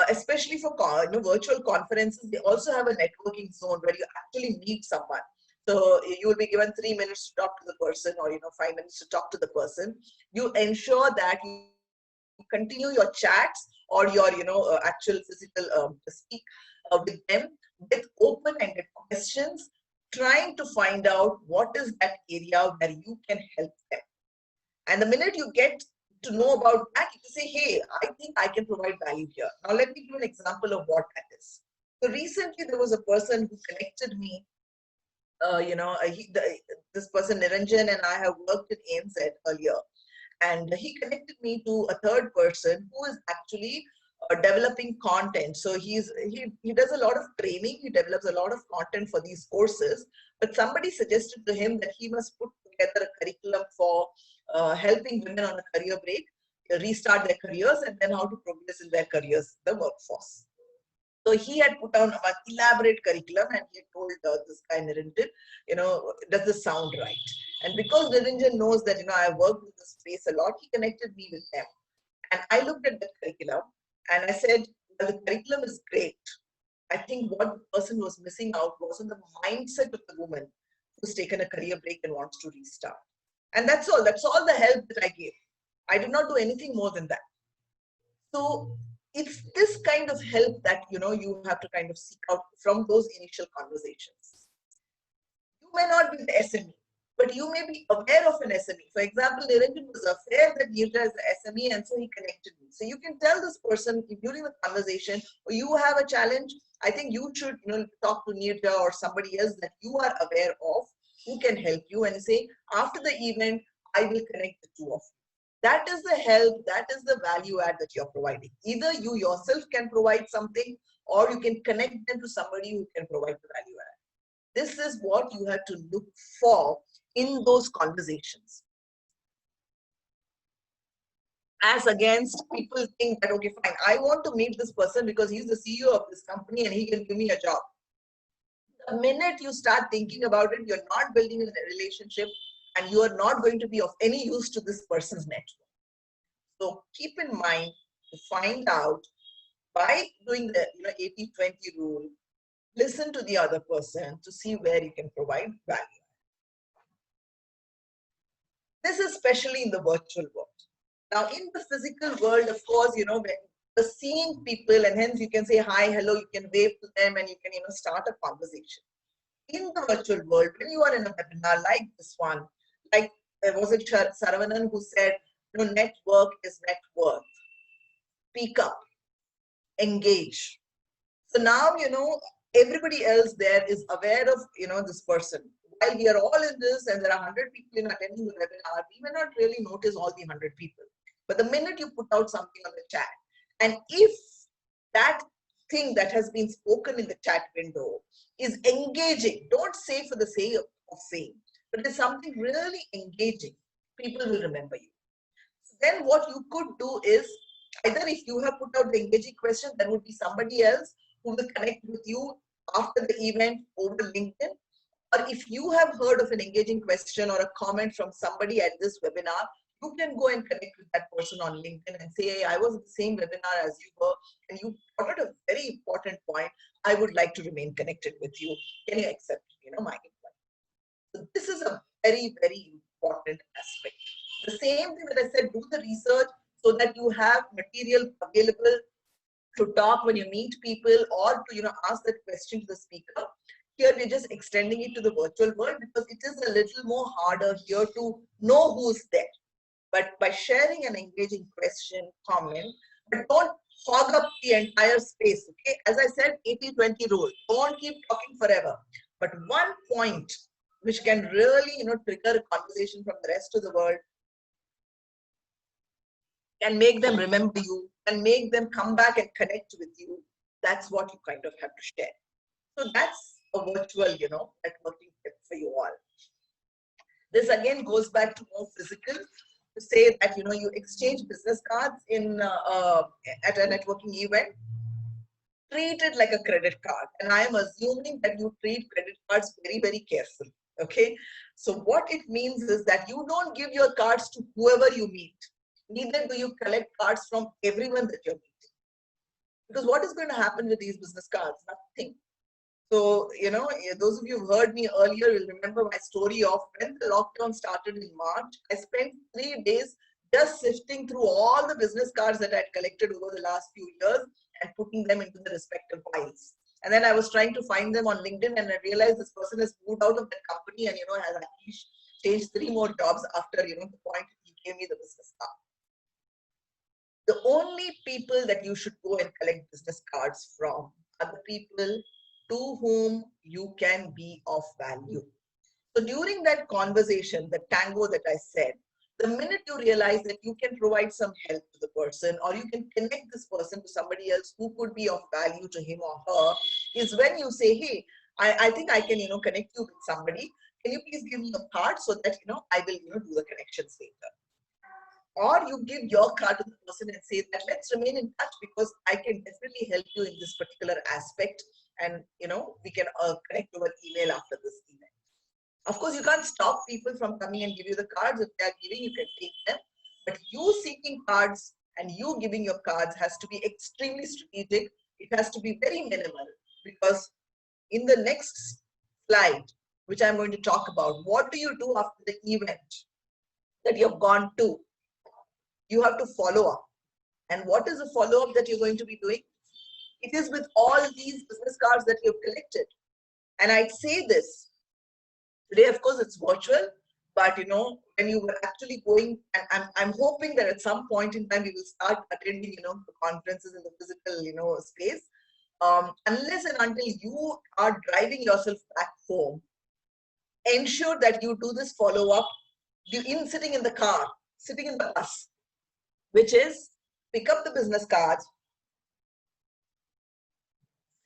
S1: especially for virtual conferences, they also have a networking zone where you actually meet someone. So you will be given 3 minutes to talk to the person, or 5 minutes to talk to the person. You ensure that you continue your chats or your actual physical speak with them with open-ended questions, trying to find out what is that area where you can help them. And the minute you get to know about that, you can say, hey, I think I can provide value here. Now, let me give an example of what that is. So recently, there was a person who connected me. This person, Niranjan, and I have worked in ANZ earlier. And he connected me to a third person who is actually developing content. So he does a lot of training. He develops a lot of content for these courses. But somebody suggested to him that he must put together a curriculum for helping women on a career break, restart their careers, and then how to progress in their careers, the workforce. So he had put down an elaborate curriculum, and he told this guy Niranjan, does this sound right? And because Niranjan knows that, I worked in this space a lot, he connected me with them. And I looked at the curriculum and I said, well, the curriculum is great. I think what the person was missing out was on the mindset of the woman who's taken a career break and wants to restart. And that's all. That's all the help that I gave. I did not do anything more than that. So it's this kind of help that, you have to kind of seek out from those initial conversations. You may not be the SME, but you may be aware of an SME. For example, Niranjan was aware that Neeraja is the SME, and so he connected me. So you can tell this person during the conversation, or you have a challenge, I think you should, talk to Neeraja or somebody else that you are aware of who can help you, and say, after the event, I will connect the two of you. That is the help, that is the value add that you're providing. Either you yourself can provide something, or you can connect them to somebody who can provide the value add. This is what you have to look for in those conversations. As against people think that, okay, fine, I want to meet this person because he's the CEO of this company and he can give me a job. The minute you start thinking about it, you're not building a relationship, and you are not going to be of any use to this person's network. So keep in mind to find out, by doing the 80-20 rule, listen to the other person to see where you can provide value. This is especially in the virtual world. Now, in the physical world, of course, when you're seeing people, and hence you can say hi, hello, you can wave to them, and you can start a conversation. In the virtual world, when you are in a webinar like this one, like was it Saravanan who said, network is net worth. Speak up, engage. So now, everybody else there is aware of, this person. While we are all in this and there are 100 people in attending the webinar, we may not really notice all the 100 people. But the minute you put out something on the chat, and if that thing that has been spoken in the chat window is engaging, don't say for the sake of saying, but it's something really engaging, people will remember you. So then what you could do is, either if you have put out the engaging question, there would be somebody else who will connect with you after the event over LinkedIn. Or if you have heard of an engaging question or a comment from somebody at this webinar, You can go and connect with that person on LinkedIn and say, hey, I was at the same webinar as you were, and you brought out a very important point. I would like to remain connected with you. Can you accept, my invite? So this is a very, very important aspect. The same thing that I said, do the research so that you have material available to talk when you meet people, or to ask that question to the speaker. Here we're just extending it to the virtual world because it is a little more harder here to know who's there. But by sharing an engaging question, comment, but don't hog up the entire space. Okay, as I said, 80-20 rule. Don't keep talking forever. But one point which can really trigger a conversation from the rest of the world, can make them remember you, and make them come back and connect with you. That's what you kind of have to share. So that's a virtual, networking tip for you all. This again goes back to more physical, to say that, you exchange business cards at a networking event. Treat it like a credit card. And I am assuming that you treat credit cards very, very carefully. Okay. So what it means is that you don't give your cards to whoever you meet. Neither do you collect cards from everyone that you're meeting. Because what is going to happen with these business cards? Nothing. So, those of you who heard me earlier will remember my story of when the lockdown started in March. I spent 3 days just sifting through all the business cards that I had collected over the last few years and putting them into the respective files. And then I was trying to find them on LinkedIn, and I realized this person has moved out of that company and, has actually changed 3 more jobs after, the point he gave me the business card. The only people that you should go and collect business cards from are the people to whom you can be of value. So during that conversation, the tango that I said, the minute you realize that you can provide some help to the person, or you can connect this person to somebody else who could be of value to him or her, is when you say, hey, I think I can, connect you with somebody. Can you please give me a card so that, I will, do the connections later. Or you give your card to the person and say that let's remain in touch because I can definitely help you in this particular aspect, and we can connect over email after this event. Of course, you can't stop people from coming and give you the cards. If they are giving, you can take them. But you seeking cards and you giving your cards has to be extremely strategic. It has to be very minimal, because in the next slide, which I'm going to talk about, what do you do after the event that you've gone to? You have to follow up. And what is the follow-up that you're going to be doing? It is with all these business cards that you've collected. And I'd say this, today, of course, it's virtual, but when you were actually going, and I'm hoping that at some point in time, we will start attending, the conferences in the physical, space. Unless and until you are driving yourself back home, ensure that you do this follow-up sitting in the car, sitting in the bus, which is pick up the business cards,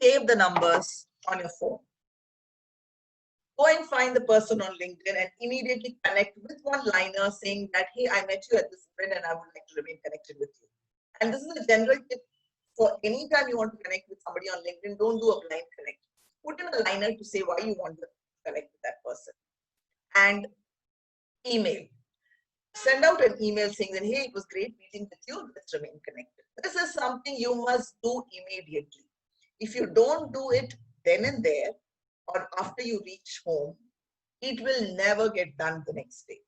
S1: save the numbers on your phone, go and find the person on LinkedIn and immediately connect with one liner saying that, hey, I met you at this event and I would like to remain connected with you. And this is a general tip for any time you want to connect with somebody on LinkedIn. Don't do a blind connect. Put in a liner to say why you want to connect with that person. And email. Send out an email saying that, hey, it was great meeting with you. Let's remain connected. This is something you must do immediately. If you don't do it then and there, or after you reach home, it will never get done the next day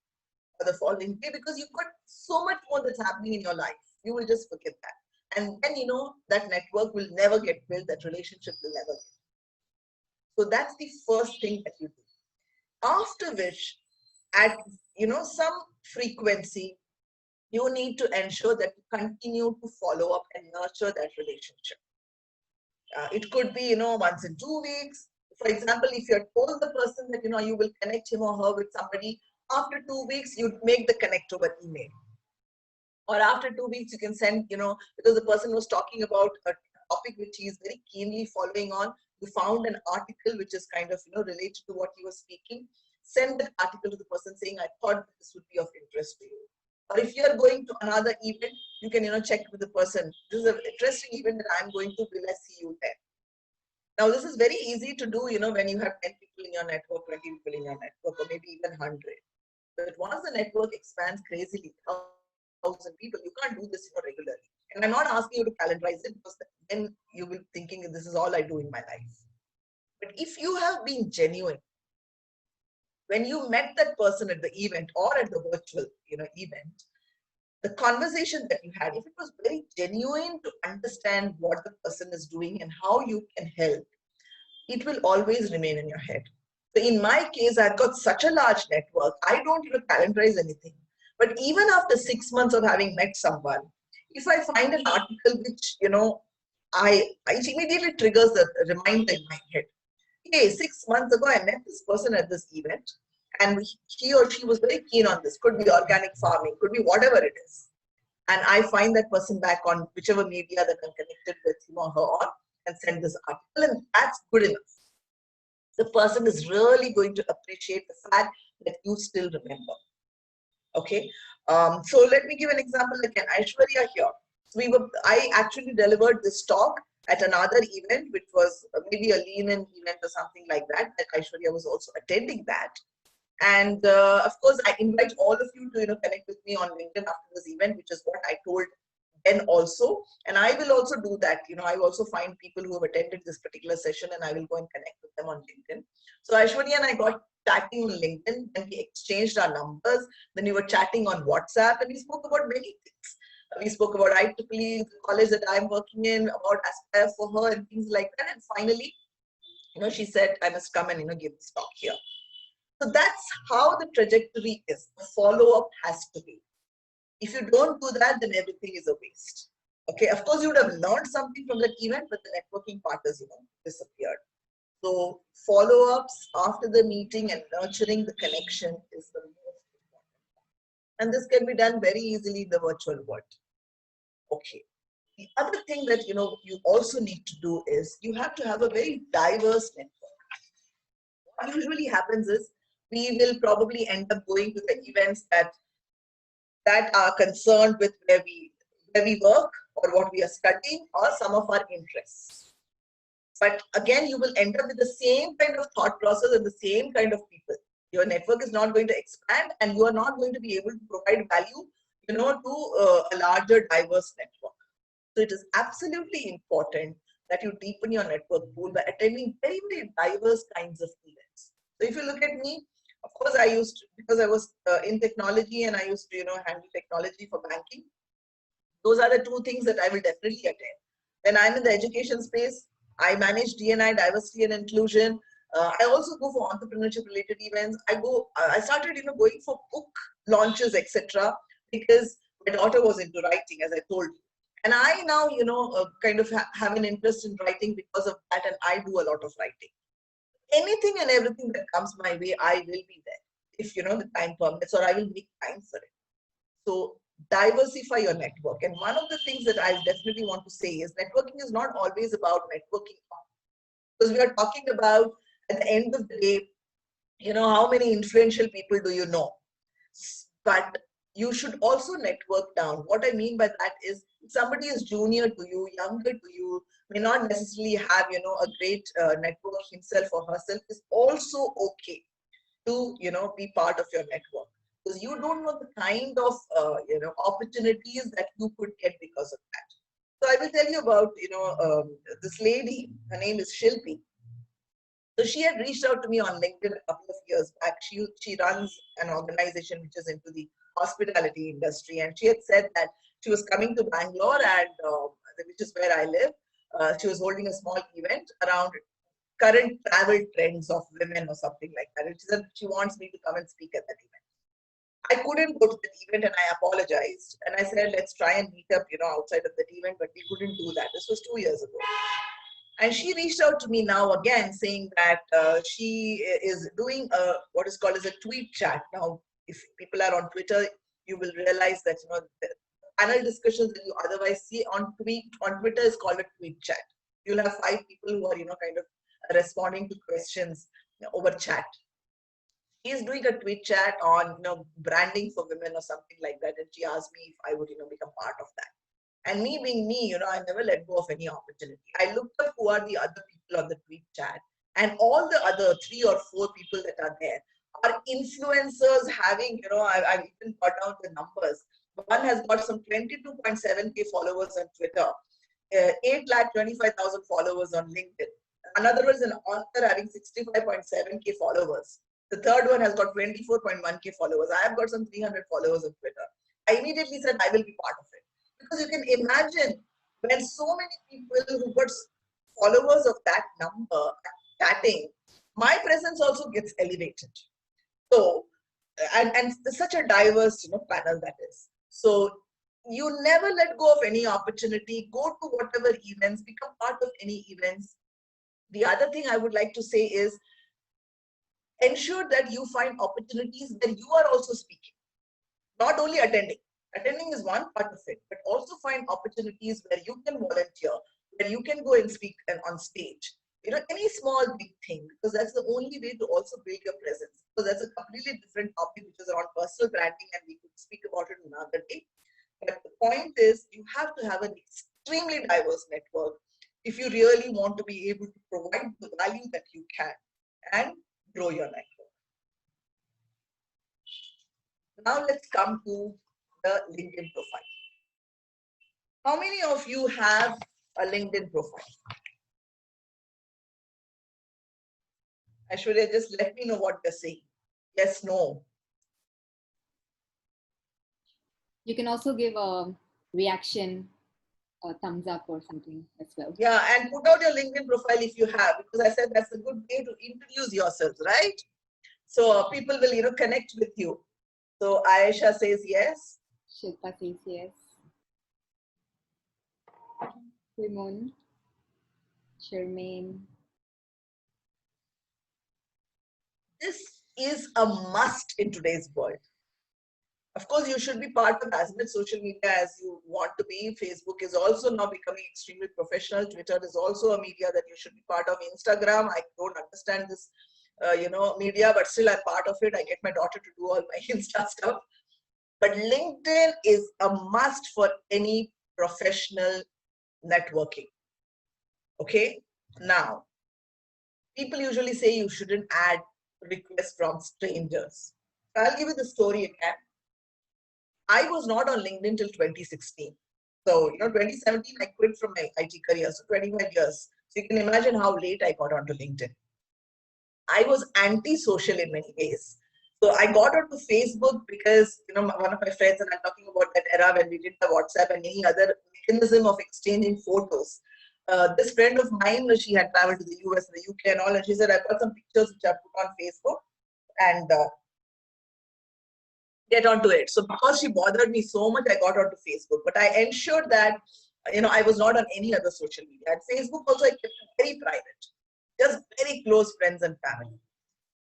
S1: or the following day, because you've got so much more that's happening in your life. You will just forget that. And then, that network will never get built, that relationship will never get. So that's the first thing that you do. After which, at some frequency, you need to ensure that you continue to follow up and nurture that relationship. It could be, once in 2 weeks. For example, if you're told the person that, you will connect him or her with somebody, after 2 weeks, you'd make the connect over email. Or after 2 weeks, you can send, because the person was talking about a topic which he is very keenly following on. You found an article which is kind of, related to what he was speaking. Send that article to the person saying, I thought this would be of interest to you. Or if you are going to another event, you can, check with the person. This is an interesting event that I'm going to. Will I see you there? Now, this is very easy to do, when you have 10 people in your network, 20 people in your network, or maybe even 100. But once the network expands crazily, 1,000 people, you can't do this regularly. And I'm not asking you to calendarize it, because then you will be thinking this is all I do in my life. But if you have been genuine, when you met that person at the event or at the virtual, event, the conversation that you had, if it was very genuine to understand what the person is doing and how you can help, it will always remain in your head. So in my case, I've got such a large network, I don't even calendarize anything. But even after 6 months of having met someone, if I find an article which, it immediately triggers a reminder in my head. Hey, 6 months ago, I met this person at this event, and he or she was very keen on this. Could be organic farming, could be whatever it is. And I find that person back on whichever media that I'm connected with him or her on, and send this article, and that's good enough. The person is really going to appreciate the fact that you still remember. Okay. So let me give an example again. Aishwarya here. I actually delivered this talk at another event, which was maybe a lean-in event or something like that. That Aishwarya was also attending that. And of course, I invite all of you to connect with me on LinkedIn after this event, which is what I told then also. And I will also do that. I will also find people who have attended this particular session, and I will go and connect with them on LinkedIn. So Aishwarya and I got chatting on LinkedIn, and we exchanged our numbers. Then we were chatting on WhatsApp, and we spoke about many things. We spoke about IEEE, the college that I'm working in, about Aspire for her and things like that. And finally, she said, I must come and, give this talk here. So that's how the trajectory is. The follow-up has to be. If you don't do that, then everything is a waste. Okay, of course, you would have learned something from that event, but the networking part has, disappeared. So follow-ups after the meeting and nurturing the connection is the most important. And this can be done very easily in the virtual world. Okay. The other thing that, you also need to do is you have to have a very diverse network. What usually happens is we will probably end up going to the events that are concerned with where we work or what we are studying or some of our interests. But again, you will end up with the same kind of thought process and the same kind of people. Your network is not going to expand, and you are not going to be able to provide value, to a larger, diverse network. So it is absolutely important that you deepen your network pool by attending very, very diverse kinds of events. So if you look at me, of course, because I was in technology, and I used to, handle technology for banking. Those are the two things that I will definitely attend. When I'm in the education space, I manage D&I, diversity and inclusion. I also go for entrepreneurship related events. I started, going for book launches, etc. because my daughter was into writing, as I told you. And I now, kind of have an interest in writing because of that, and I do a lot of writing. Anything and everything that comes my way, I will be there if, the time permits, or I will make time for it. So diversify your network. And one of the things that I definitely want to say is networking is not always about networking up. Because we are talking about, at the end of the day, how many influential people do you know? But you should also network down. What I mean by that is, if somebody is junior to you, younger to you, may not necessarily have, a great network himself or herself, is also okay to, be part of your network. Because you don't know the kind of, opportunities that you could get because of that. So I will tell you about, this lady, her name is Shilpi. So she had reached out to me on LinkedIn a couple of years back. She runs an organization which is into the hospitality industry, and she had said that she was coming to Bangalore, and which is where I live. She was holding a small event around current travel trends of women or something like that. And she said she wants me to come and speak at that event. I couldn't go to that event, and I apologized. And I said, let's try and meet up, outside of that event, but we couldn't do that. This was 2 years ago. And she reached out to me now again, saying that she is doing what is called as a tweet chat. Now, if people are on Twitter, you will realize that the panel discussions that you otherwise see on Twitter is called a tweet chat. You'll have 5 people who are kind of responding to questions over chat. She is doing a tweet chat on branding for women or something like that, and she asked me if I would become part of that. And me being me, I never let go of any opportunity. I looked up who are the other people on the tweet chat, and all the other 3 or 4 people that are there Are influencers having, I've even got down the numbers. One has got some 22.7K followers on Twitter, 8,25,000 followers on LinkedIn. Another is an author having 65.7K followers. The third one has got 24.1K followers. I have got some 300 followers on Twitter. I immediately said I will be part of it. Because you can imagine when so many people who got followers of that number chatting, my presence also gets elevated. So, and such a diverse, panel that is. So you never let go of any opportunity. Go to whatever events, become part of any events. The other thing I would like to say is ensure that you find opportunities where you are also speaking, not only attending. Attending is one part of it, but also find opportunities where you can volunteer, where you can go and speak and on stage. Any small big thing, because that's the only way to also build your presence. Because that's a completely different topic, which is around personal branding, and we could speak about it another day. But the point is, you have to have an extremely diverse network if you really want to be able to provide the value that you can and grow your network. Now let's come to the LinkedIn profile. How many of you have a LinkedIn profile? Aishwarya, just let me know what they're saying. Yes, no.
S2: You can also give a reaction, a thumbs up or something as well.
S1: Yeah, and put out your LinkedIn profile if you have, because I said that's a good way to introduce yourselves, right? So people will, connect with you. So Aisha says yes.
S2: Shilpa says yes. Simon, Charmaine.
S1: This is a must in today's world. Of course, you should be part of as much social media as you want to be. Facebook is also now becoming extremely professional. Twitter is also a media that you should be part of. Instagram, I don't understand this, media, but still I'm part of it. I get my daughter to do all my Insta stuff. But LinkedIn is a must for any professional networking. Okay, now people usually say you shouldn't add requests from strangers. I'll give you the story again. I was not on LinkedIn till 2016. So, 2017, I quit from my IT career. So 25 years. So you can imagine how late I got onto LinkedIn. I was anti-social in many ways. So I got onto Facebook because, one of my friends, and I'm talking about that era when we did the WhatsApp and any other mechanism of exchanging photos. This friend of mine, she had traveled to the US and the UK and all, and she said, I've got some pictures which I put on Facebook and get onto it. So because she bothered me so much, I got onto Facebook. But I ensured that, I was not on any other social media. And Facebook also, I kept it very private, just very close friends and family.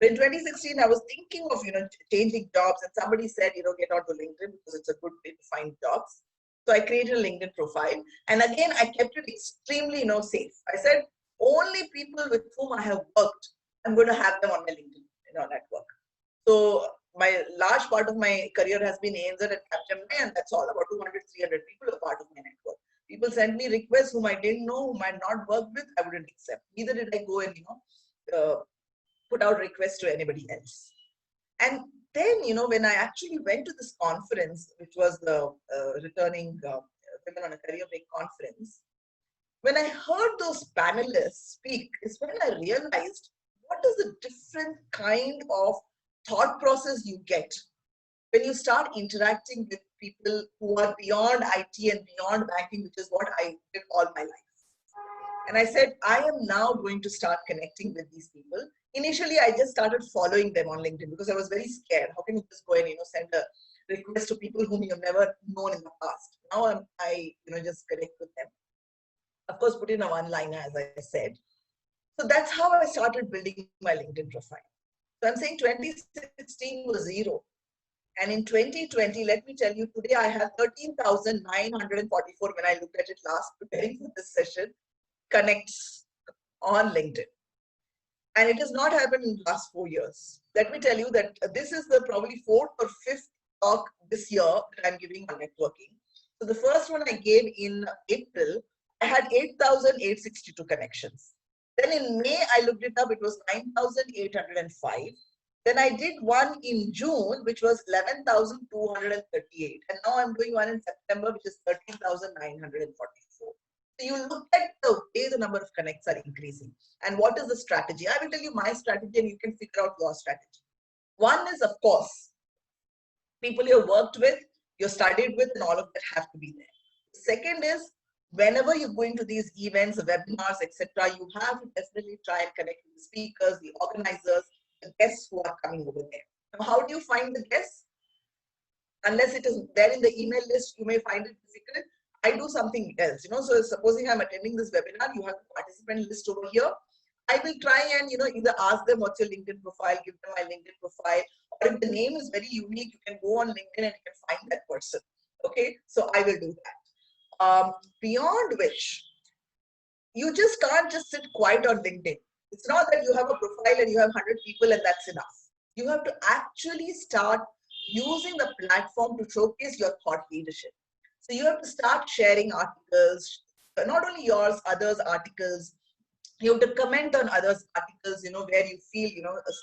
S1: In 2016, I was thinking of, changing jobs, and somebody said, get onto LinkedIn because it's a good way to find jobs. So I created a LinkedIn profile. And again, I kept it extremely, safe. I said, only people with whom I have worked, I'm going to have them on my LinkedIn, network. So my large part of my career has been ANZ and Capgemini, and that's all. About 200, 300 people are part of my network. People send me requests whom I didn't know, whom I had not worked with, I wouldn't accept. Neither did I go and, put out requests to anybody else. And then, when I actually went to this conference, which was the returning Women on a Career Break conference, when I heard those panelists speak, is when I realized what is the different kind of thought process you get when you start interacting with people who are beyond IT and beyond banking, which is what I did all my life. And I said, I am now going to start connecting with these people. Initially, I just started following them on LinkedIn because I was very scared. How can you just go and send a request to people whom you've never known in the past? Now I just connect with them. Of course, put in a one-liner, as I said. So that's how I started building my LinkedIn profile. So I'm saying 2016 was zero. And in 2020, let me tell you, today I have 13,944 when I looked at it last preparing for this session, connects on LinkedIn. And it has not happened in the last 4 years. Let me tell you that this is the probably 4th or 5th talk this year that I'm giving on networking. So the first one I gave in April, I had 8,862 connections. Then in May, I looked it up, it was 9,805. Then I did one in June, which was 11,238. And now I'm doing one in September, which is 13,944. So you look at the way the number of connects are increasing. And what is the strategy? I will tell you my strategy and you can figure out your strategy. One is, of course, people you've worked with, you studied with, and all of that have to be there. Second is, whenever you're going to these events, webinars, etc., you have to definitely try and connect with the speakers, the organizers, the guests who are coming over there. Now, how do you find the guests? Unless it is there in the email list, you may find it difficult. I do something else, so supposing I'm attending this webinar, you have the participant list over here. I will try and, either ask them what's your LinkedIn profile, give them my LinkedIn profile, or if the name is very unique, you can go on LinkedIn and you can find that person. Okay, so I will do that. Beyond which, you just can't just sit quiet on LinkedIn. It's not that you have a profile and you have 100 people and that's enough. You have to actually start using the platform to showcase your thought leadership. So you have to start sharing articles, not only yours, others' articles. You have to comment on others' articles, where you feel,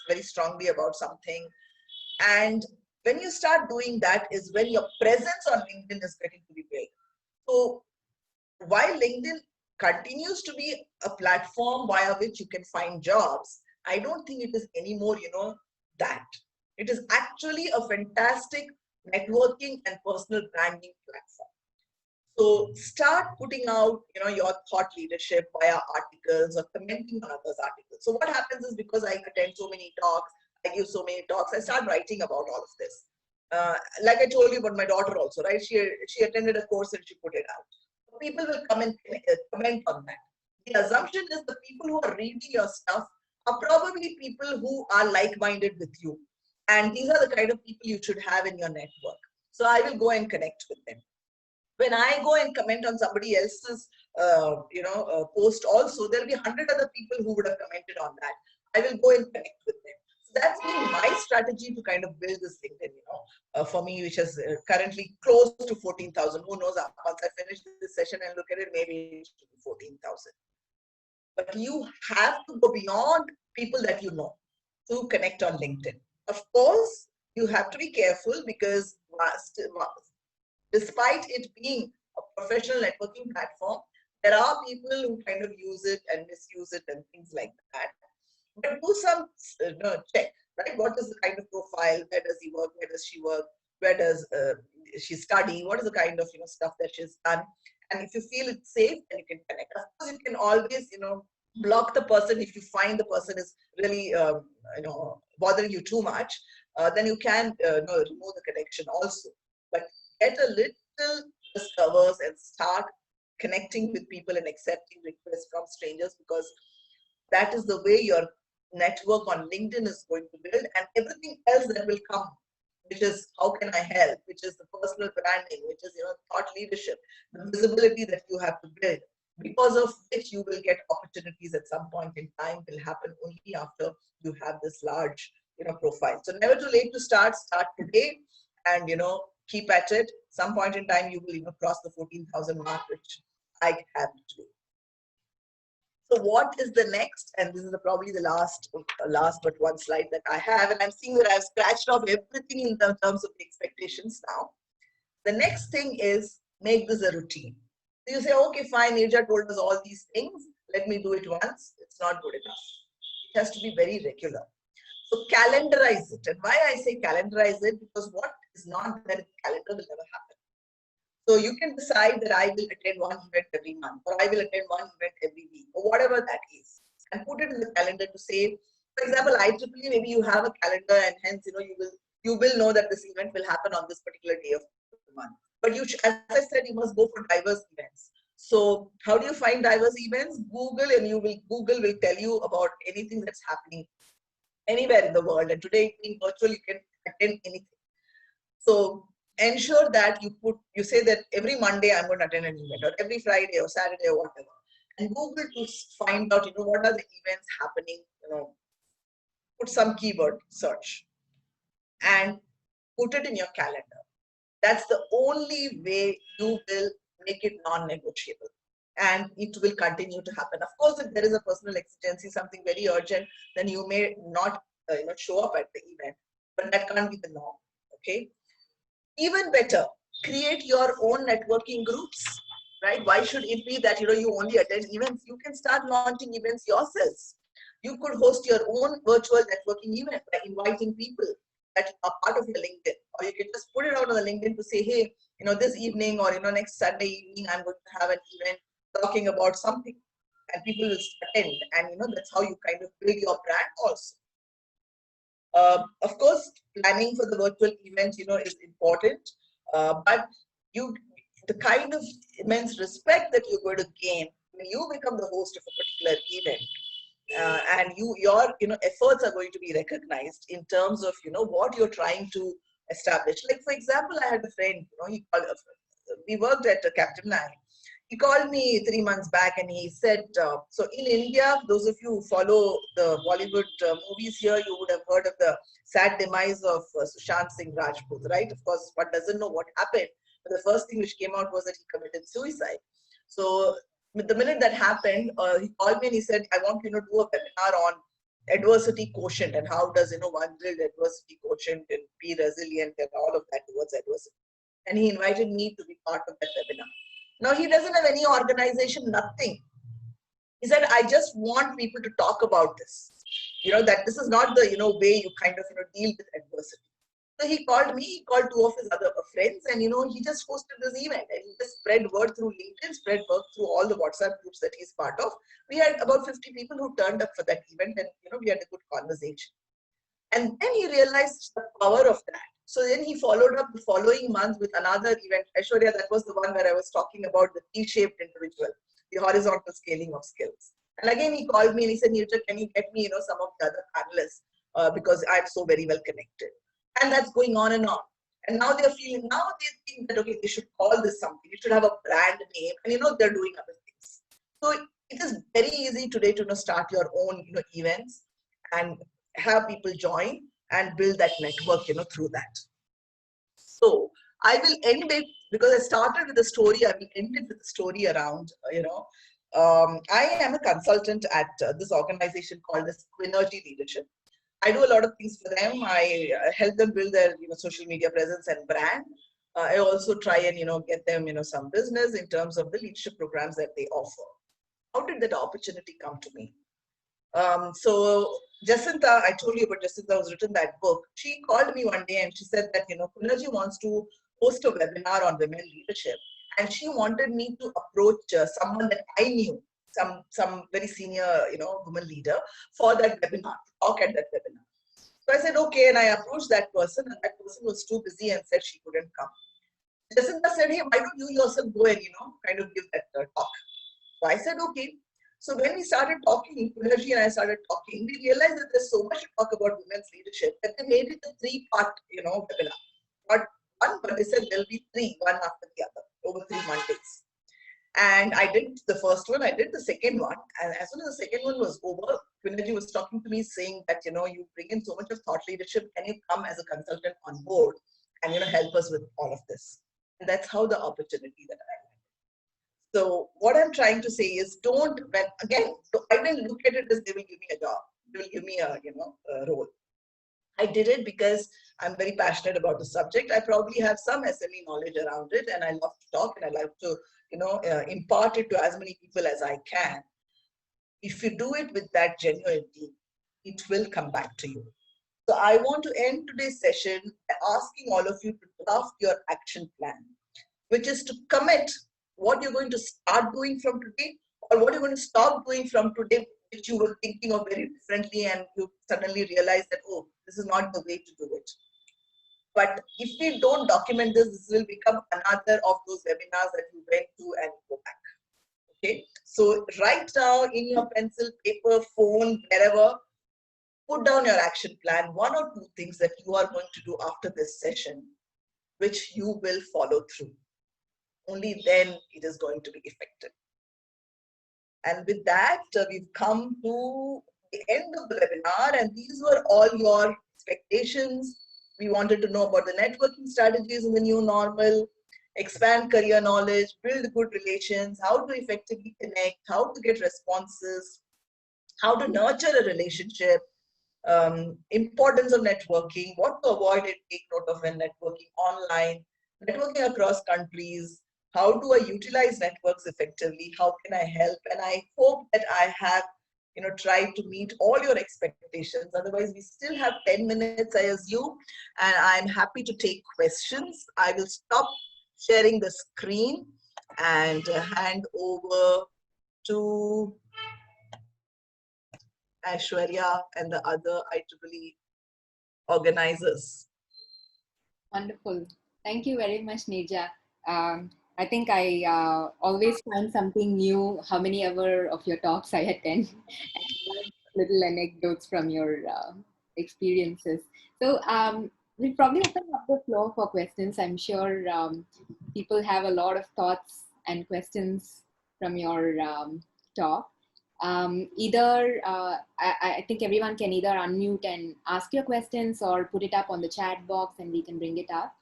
S1: very strongly about something. And when you start doing that is when your presence on LinkedIn is getting to be big. So while LinkedIn continues to be a platform via which you can find jobs, I don't think it is anymore, that. It is actually a fantastic networking and personal branding platform. So start putting out, your thought leadership via articles or commenting on others' articles. So what happens is, because I attend so many talks, I give so many talks, I start writing about all of this. Like I told you about my daughter also, right? She attended a course and she put it out. People will come and comment on that. The assumption is the people who are reading your stuff are probably people who are like-minded with you. And these are the kind of people you should have in your network. So I will go and connect with them. When I go and comment on somebody else's, post also, there'll be 100 other people who would have commented on that. I will go and connect with them. So that's been my strategy to kind of build this LinkedIn, for me, which is currently close to 14,000. Who knows, once I finish this session and look at it, maybe it should be 14,000. But you have to go beyond people that you know to connect on LinkedIn. Of course, you have to be careful because despite it being a professional networking platform, there are people who kind of use it and misuse it and things like that. But do some check, right? What is the kind of profile? Where does he work? Where does she work? Where does she study? What is the kind of stuff that she's done? And if you feel it's safe, then you can connect. Of course, you can always block the person if you find the person is really bothering you too much. Then you can remove the connection also. But get a little discovers and start connecting with people and accepting requests from strangers, because that is the way your network on LinkedIn is going to build, and everything else that will come, which is how can I help, which is the personal branding, which is thought leadership, the visibility that you have to build, because of which you will get opportunities at some point in time, will happen only after you have this large profile. So never too late to start today, and keep at it. Some point in time you will cross the 14,000 mark, which I have to do. So what is the next? And this is probably the last but one slide that I have. And I'm seeing that I've scratched off everything in terms of the expectations now. The next thing is make this a routine. So you say, okay, fine, Neeraja told us all these things. Let me do it once. It's not good enough. It has to be very regular. So calendarize it. And why I say calendarize it? Because what is not there in the calendar will never happen. So you can decide that I will attend one event every month, or I will attend one event every week, or whatever that is, and put it in the calendar to say, for example, IEEE, maybe you have a calendar, and hence you will know that this event will happen on this particular day of the month. But as I said, you must go for diverse events. So how do you find diverse events? Google, and Google will tell you about anything that's happening anywhere in the world. And today, being virtual, you can attend anything. So ensure that you say that every Monday I'm going to attend an event, or every Friday or Saturday or whatever, and Google to find out what are the events happening. Put some keyword search and put it in your calendar. That's the only way you will make it non-negotiable, and it will continue to happen. Of course, if there is a personal exigency, something very urgent, then you may not show up at the event, but that can't be the norm. Okay. Even better, create your own networking groups, right? Why should it be that you only attend events? You can start launching events yourselves. You could host your own virtual networking event by inviting people that are part of your LinkedIn, or you can just put it out on the LinkedIn to say, hey, this evening or next Sunday evening, I'm going to have an event talking about something, and people will attend, and that's how you kind of build your brand also. Of course, planning for the virtual event, is important, but you, the kind of immense respect that you're going to gain when you become the host of a particular event, and your efforts are going to be recognized in terms of what you're trying to establish. Like for example, I had a friend, he called, we worked at Capgemini. He called me 3 months back and he said, so in India, those of you who follow the Bollywood movies here, you would have heard of the sad demise of Sushant Singh Rajput, right? Of course, one doesn't know what happened, but the first thing which came out was that he committed suicide. So the minute that happened, he called me and he said, I want to do a webinar on adversity quotient and how does one build adversity quotient and be resilient and all of that towards adversity. And he invited me to be part of that webinar. Now he doesn't have any organization, nothing. He said, I just want people to talk about this. That this is not the way you kind of deal with adversity. So he called me, he called two of his other friends, and he just hosted this event and he just spread word through LinkedIn, spread word through all the WhatsApp groups that he's part of. We had about 50 people who turned up for that event, and we had a good conversation. And then he realized the power of that. So then he followed up the following month with another event. Aishwarya, that was the one where I was talking about the T-shaped individual, the horizontal scaling of skills. And again, he called me and he said, Neeraja, can you get me, some of the other panelists because I'm so very well connected. And that's going on and on. And now they're feeling, now they think that, okay, they should call this something. It should have a brand name. And, they're doing other things. So it is very easy today to start your own, events and have people join and build that network, through that. So I will end it because I started with a story. I will end it with a story around, I am a consultant at this organization called the Quinergy Leadership. I do a lot of things for them. I help them build their social media presence and brand. I also try and get them some business in terms of the leadership programs that they offer. How did that opportunity come to me? So Jacinta, I told you about Jacinta who's written that book. She called me one day and she said that Quinergy wants to host a webinar on women leadership, and she wanted me to approach someone that I knew, some very senior woman leader, for that webinar, to talk at that webinar. So I said okay, and I approached that person, and that person was too busy and said she couldn't come. Jacinta said, hey, why don't you yourself go and kind of give that talk? So I said okay. So when we started talking, Quinergy and I started talking, we realized that there's so much to talk about women's leadership that they made it a 3-part, webinar. Not one, but they said there'll be 3, one after the other, over 3 Mondays. And I did the first one, I did the second one, and as soon as the second one was over, Quinergy was talking to me saying that, you bring in so much of thought leadership, can you come as a consultant on board and, help us with all of this? And that's how the opportunity that I had. So what I'm trying to say is I didn't look at it as they will give me a job, they will give me a role. I did it because I'm very passionate about the subject. I probably have some SME knowledge around it, and I love to talk and I love to impart it to as many people as I can. If you do it with that genuinity, it will come back to you. So I want to end today's session by asking all of you to draft your action plan, which is to commit what you're going to start doing from today or what you're going to stop doing from today, which you were thinking of very differently and you suddenly realize that, oh, this is not the way to do it. But if we don't document this, this will become another of those webinars that you went to and go back. Okay, so right now in your pencil, paper, phone, wherever, put down your action plan, 1 or 2 things that you are going to do after this session, which you will follow through. Only then it is going to be effective. And with that, we've come to the end of the webinar, and these were all your expectations. We wanted to know about the networking strategies in the new normal, expand career knowledge, build good relations, how to effectively connect, how to get responses, how to nurture a relationship, importance of networking, what to avoid and take note of when networking online, networking across countries, how do I utilize networks effectively, how can I help? And I hope that I have tried to meet all your expectations. Otherwise, we still have 10 minutes, I assume, and I'm happy to take questions. I will stop sharing the screen and hand over to Aishwarya and the other IEEE organizers.
S2: Wonderful. Thank you very much, Neeraja. I think I always find something new how many ever of your talks I attend and learn little anecdotes from your experiences. So we'll probably open up the floor for questions. I'm sure people have a lot of thoughts and questions from your talk. I think everyone can either unmute and ask your questions or put it up on the chat box and we can bring it up.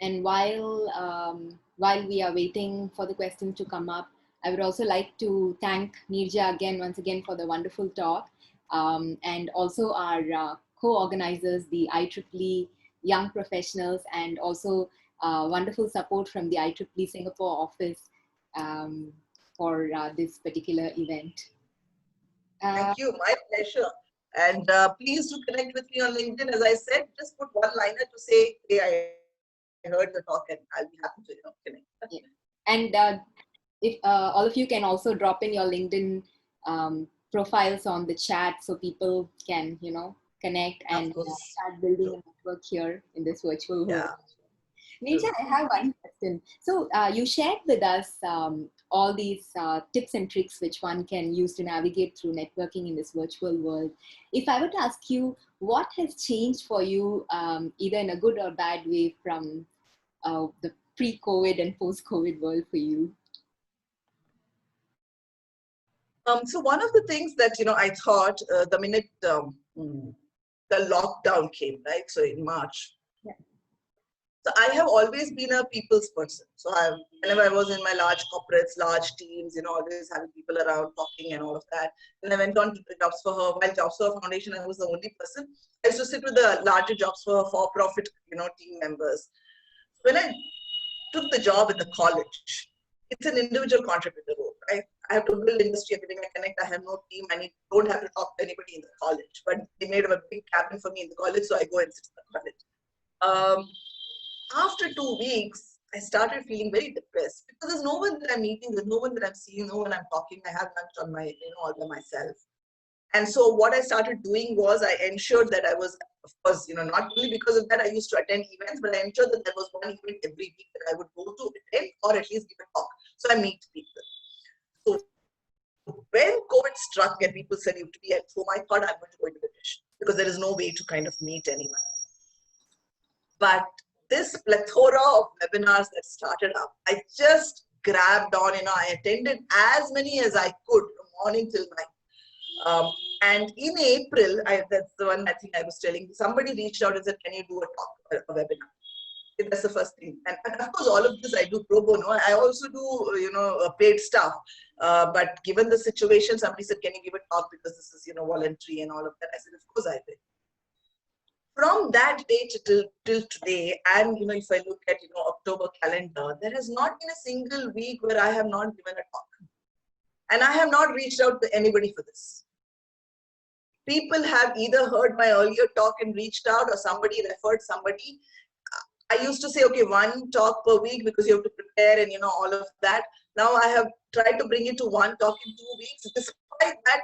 S2: And while we are waiting for the questions to come up, I would also like to thank Neeraja once again for the wonderful talk, and also our co-organizers, the IEEE Young Professionals, and also wonderful support from the IEEE Singapore office for this particular event.
S1: Thank you, my pleasure. And please do connect with me on LinkedIn. As I said, just put one liner to say, hey, I heard the talk, and I'll be happy to connect.
S2: Yeah. And if all of you can also drop in your LinkedIn profiles on the chat so people can, connect and start building a network here in this virtual world.
S1: Yeah.
S2: Neeraja, I have one question. So you shared with us all these tips and tricks which one can use to navigate through networking in this virtual world. If I were to ask you, what has changed for you, either in a good or bad way, from the pre-COVID and post-COVID world for you?
S1: So one of the things that, I thought the minute the lockdown came, right? So in March.
S2: Yeah.
S1: So I have always been a people's person. So whenever I was in my large corporates, large teams, always having people around talking and all of that. Then I went on to the Jobs for Her. While Jobs for Her Foundation, I was the only person. I used to sit with the larger Jobs for Her for-profit, team members. When I took the job in the college, it's an individual contributor role, right? I have to build industry, everything I connect. I have no team. Don't have to talk to anybody in the college. But they made a big cabin for me in the college, so I go and sit in the college. After 2 weeks, I started feeling very depressed because there's no one that I'm meeting, there's no one that I'm seeing, no one I'm talking. I have lunch on my, all by myself. And so what I started doing was I ensured that I was, of course, not only because of that I used to attend events, but I ensured that there was one event every week that I would go to attend or at least give a talk. So I meet people. So when COVID struck and people said you have to be at home, I thought I'm going to go into the dish because there is no way to kind of meet anyone. But this plethora of webinars that started up, I just grabbed on, I attended as many as I could from morning till night. And in April, that's the one I think I was telling, somebody reached out and said, can you do a talk, a webinar? That's the first thing. And of course, all of this I do pro bono. I also do, paid stuff. But given the situation, somebody said, can you give a talk because this is, voluntary and all of that. I said, of course I will. From that day till today, and if I look at October calendar, there has not been a single week where I have not given a talk, and I have not reached out to anybody for this. People have either heard my earlier talk and reached out, or somebody referred somebody. I used to say, okay, one talk per week because you have to prepare and all of that. Now I have tried to bring it to one talk in 2 weeks. Despite that,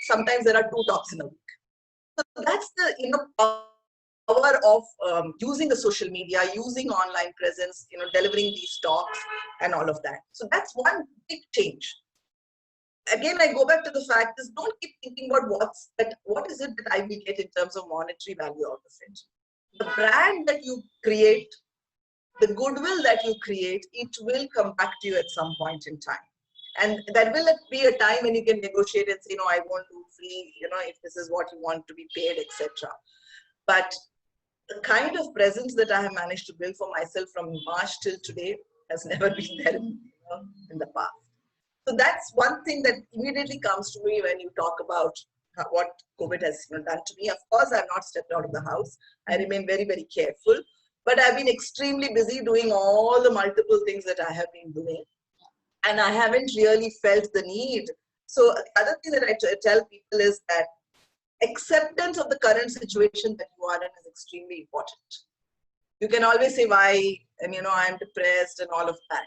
S1: sometimes there are 2 talks in a week. So that's the power of using the social media, using online presence, delivering these talks and all of that. So that's one big change. Again, I go back to the fact is don't keep thinking about what is it that I will get in terms of monetary value out of it. The brand that you create, the goodwill that you create, it will come back to you at some point in time. And that will be a time when you can negotiate and say, I won't do free, if this is what you want to be paid, etc. But the kind of presence that I have managed to build for myself from March till today has never been there in the past. So that's one thing that immediately comes to me when you talk about what COVID has done to me. Of course, I've not stepped out of the house. I remain very, very careful. But I've been extremely busy doing all the multiple things that I have been doing. And I haven't really felt the need. So the other thing that I tell people is that acceptance of the current situation that you are in is extremely important. You can always say why, and I'm depressed and all of that.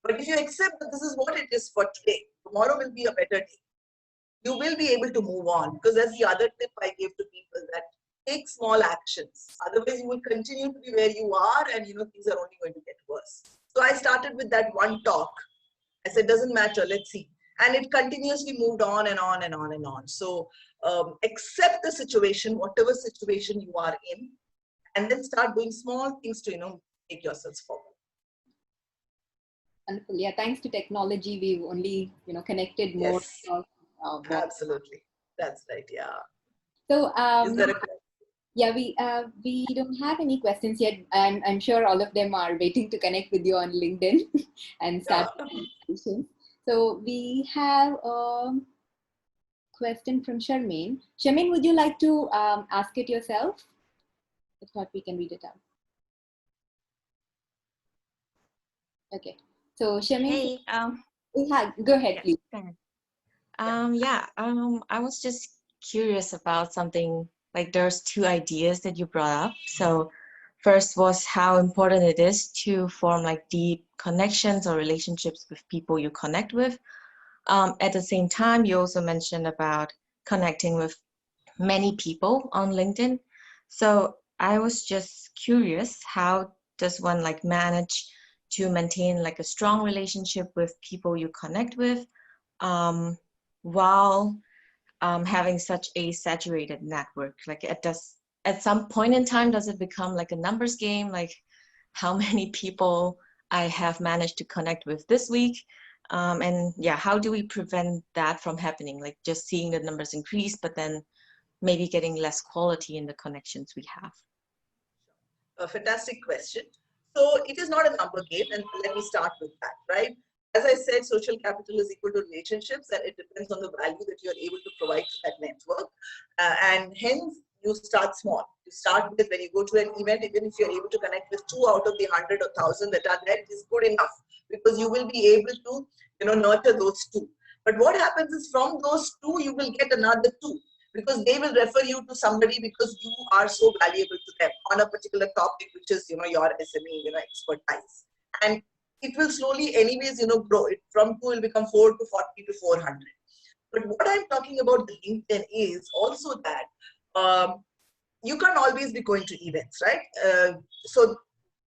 S1: But if you accept that this is what it is for today, tomorrow will be a better day. You will be able to move on, because that's the other tip I give to people, that take small actions. Otherwise, you will continue to be where you are, and things are only going to get worse. So I started with that one talk. I said, doesn't matter, let's see. And it continuously moved on and on and on and on. So accept the situation, whatever situation you are in, and then start doing small things to, take yourselves forward.
S2: Wonderful. Yeah, thanks to technology, we've only, connected more.
S1: Yes, absolutely. That's right, yeah.
S2: So,
S1: Is there a question?
S2: yeah, we don't have any questions yet, and I'm sure all of them are waiting to connect with you on LinkedIn and start conversations. So we have a question from Charmaine. Charmaine, would you like to ask it yourself? If not, we can read it out. Okay. So Charmaine,
S3: Hey,
S2: go ahead, please.
S3: I was just curious about something, like there's two ideas that you brought up. So first was how important it is to form like deep connections or relationships with people you connect with. At the same time, you also mentioned about connecting with many people on LinkedIn. So I was just curious, how does one like manage to maintain like a strong relationship with people you connect with, while having such a saturated network? Like at some point in time, does it become like a numbers game? Like how many people I have managed to connect with this week? And yeah, how do we prevent that from happening? Like just seeing the numbers increase, but then maybe getting less quality in the connections we have.
S1: A fantastic question. So it is not a number game, and let me start with that, right? As I said, social capital is equal to relationships, and it depends on the value that you're able to provide to that network. And hence, you start small. You start with, when you go to an event, even if you're able to connect with 2 out of the 100 or 1,000 that are there, is good enough, because you will be able to, nurture those 2. But what happens is, from those 2, you will get another 2, because they will refer you to somebody because you are so valuable to them on a particular topic, which is, your SME, expertise. And it will slowly anyways, grow. It from 2 will become 4 to 40 to 400. But what I'm talking about the LinkedIn is also that you can't always be going to events, right? So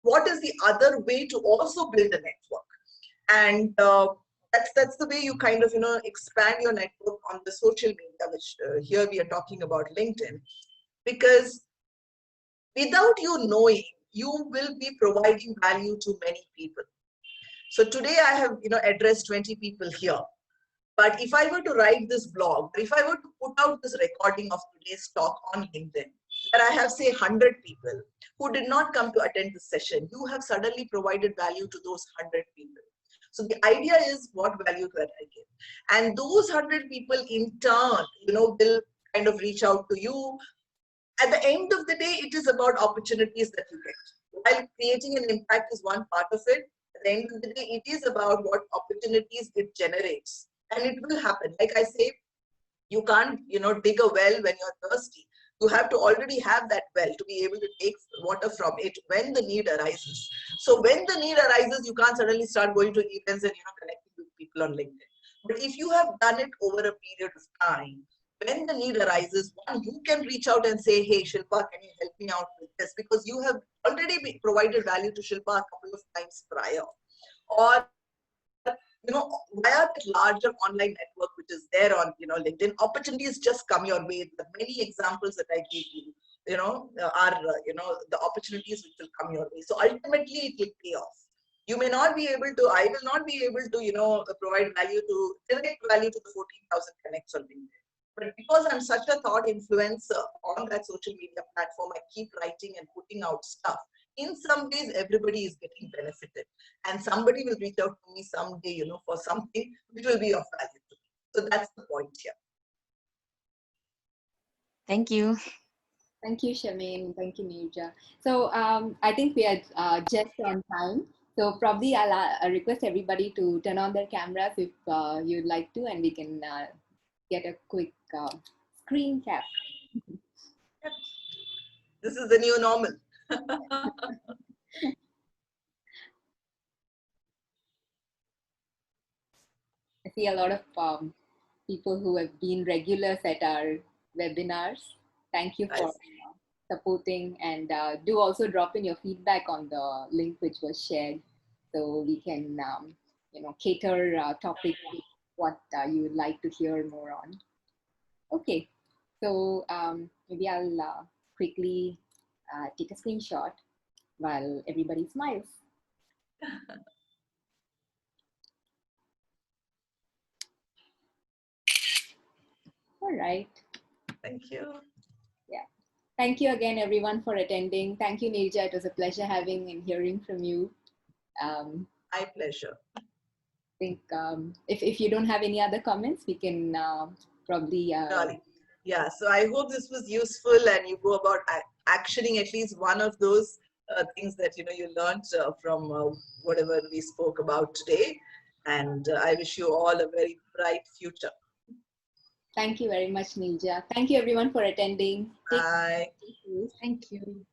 S1: what is the other way to also build a network? And that's the way you kind of expand your network on the social media, which here we are talking about LinkedIn, because without you knowing, you will be providing value to many people. So today I have addressed 20 people here, but if I were to write this blog, or if I were to put out this recording of today's talk on LinkedIn, that I have say 100 people who did not come to attend this session, you have suddenly provided value to those 100 people. So the idea is, what value that I give, and those 100 people in turn, will kind of reach out to you. At the end of the day, it is about opportunities that you get. While creating an impact is one part of it, at the end of the day, it is about what opportunities it generates, and it will happen. Like I say, you can't, dig a well when you're thirsty. You have to already have that well to be able to take water from it when the need arises. So when the need arises, you can't suddenly start going to events and, connecting with people on LinkedIn. But if you have done it over a period of time, when the need arises, one, you can reach out and say, hey, Shilpa, can you help me out with this? Because you have already provided value to Shilpa a couple of times prior. Or via the larger online network which is there on, LinkedIn, opportunities just come your way. The many examples that I gave you, are, the opportunities which will come your way. So ultimately, it will pay off. You may not be able to, I will not be able to, provide value to, direct value to the 14,000 connects on LinkedIn. But because I'm such a thought influencer on that social media platform, I keep writing and putting out stuff. In some ways, everybody is getting benefited, and somebody will reach out to me someday, for something which will be of value to me. So that's the point here.
S3: Thank you.
S2: Thank you, Shamin. Thank you, Neeraja. So I think we are just on time. So probably I'll request everybody to turn on their cameras if you'd like to, and we can get a quick screen cap.
S1: This is the new normal.
S2: I see a lot of people who have been regulars at our webinars. Thank you for supporting, and do also drop in your feedback on the link which was shared, so we can cater topic to what you would like to hear more on. Okay, so maybe I'll quickly take a screenshot while everybody smiles. All right.
S1: Thank you.
S2: Yeah. Thank you again, everyone, for attending. Thank you, Neeraja. It was a pleasure having and hearing from you.
S1: My pleasure.
S2: I think if you don't have any other comments, we can probably.
S1: Yeah, so I hope this was useful and you go about actioning at least one of those things that you learned from whatever we spoke about today. And I wish you all a very bright future.
S2: Thank you very much, Neeraja. Thank you, everyone, for attending.
S1: Bye.
S3: Thank you.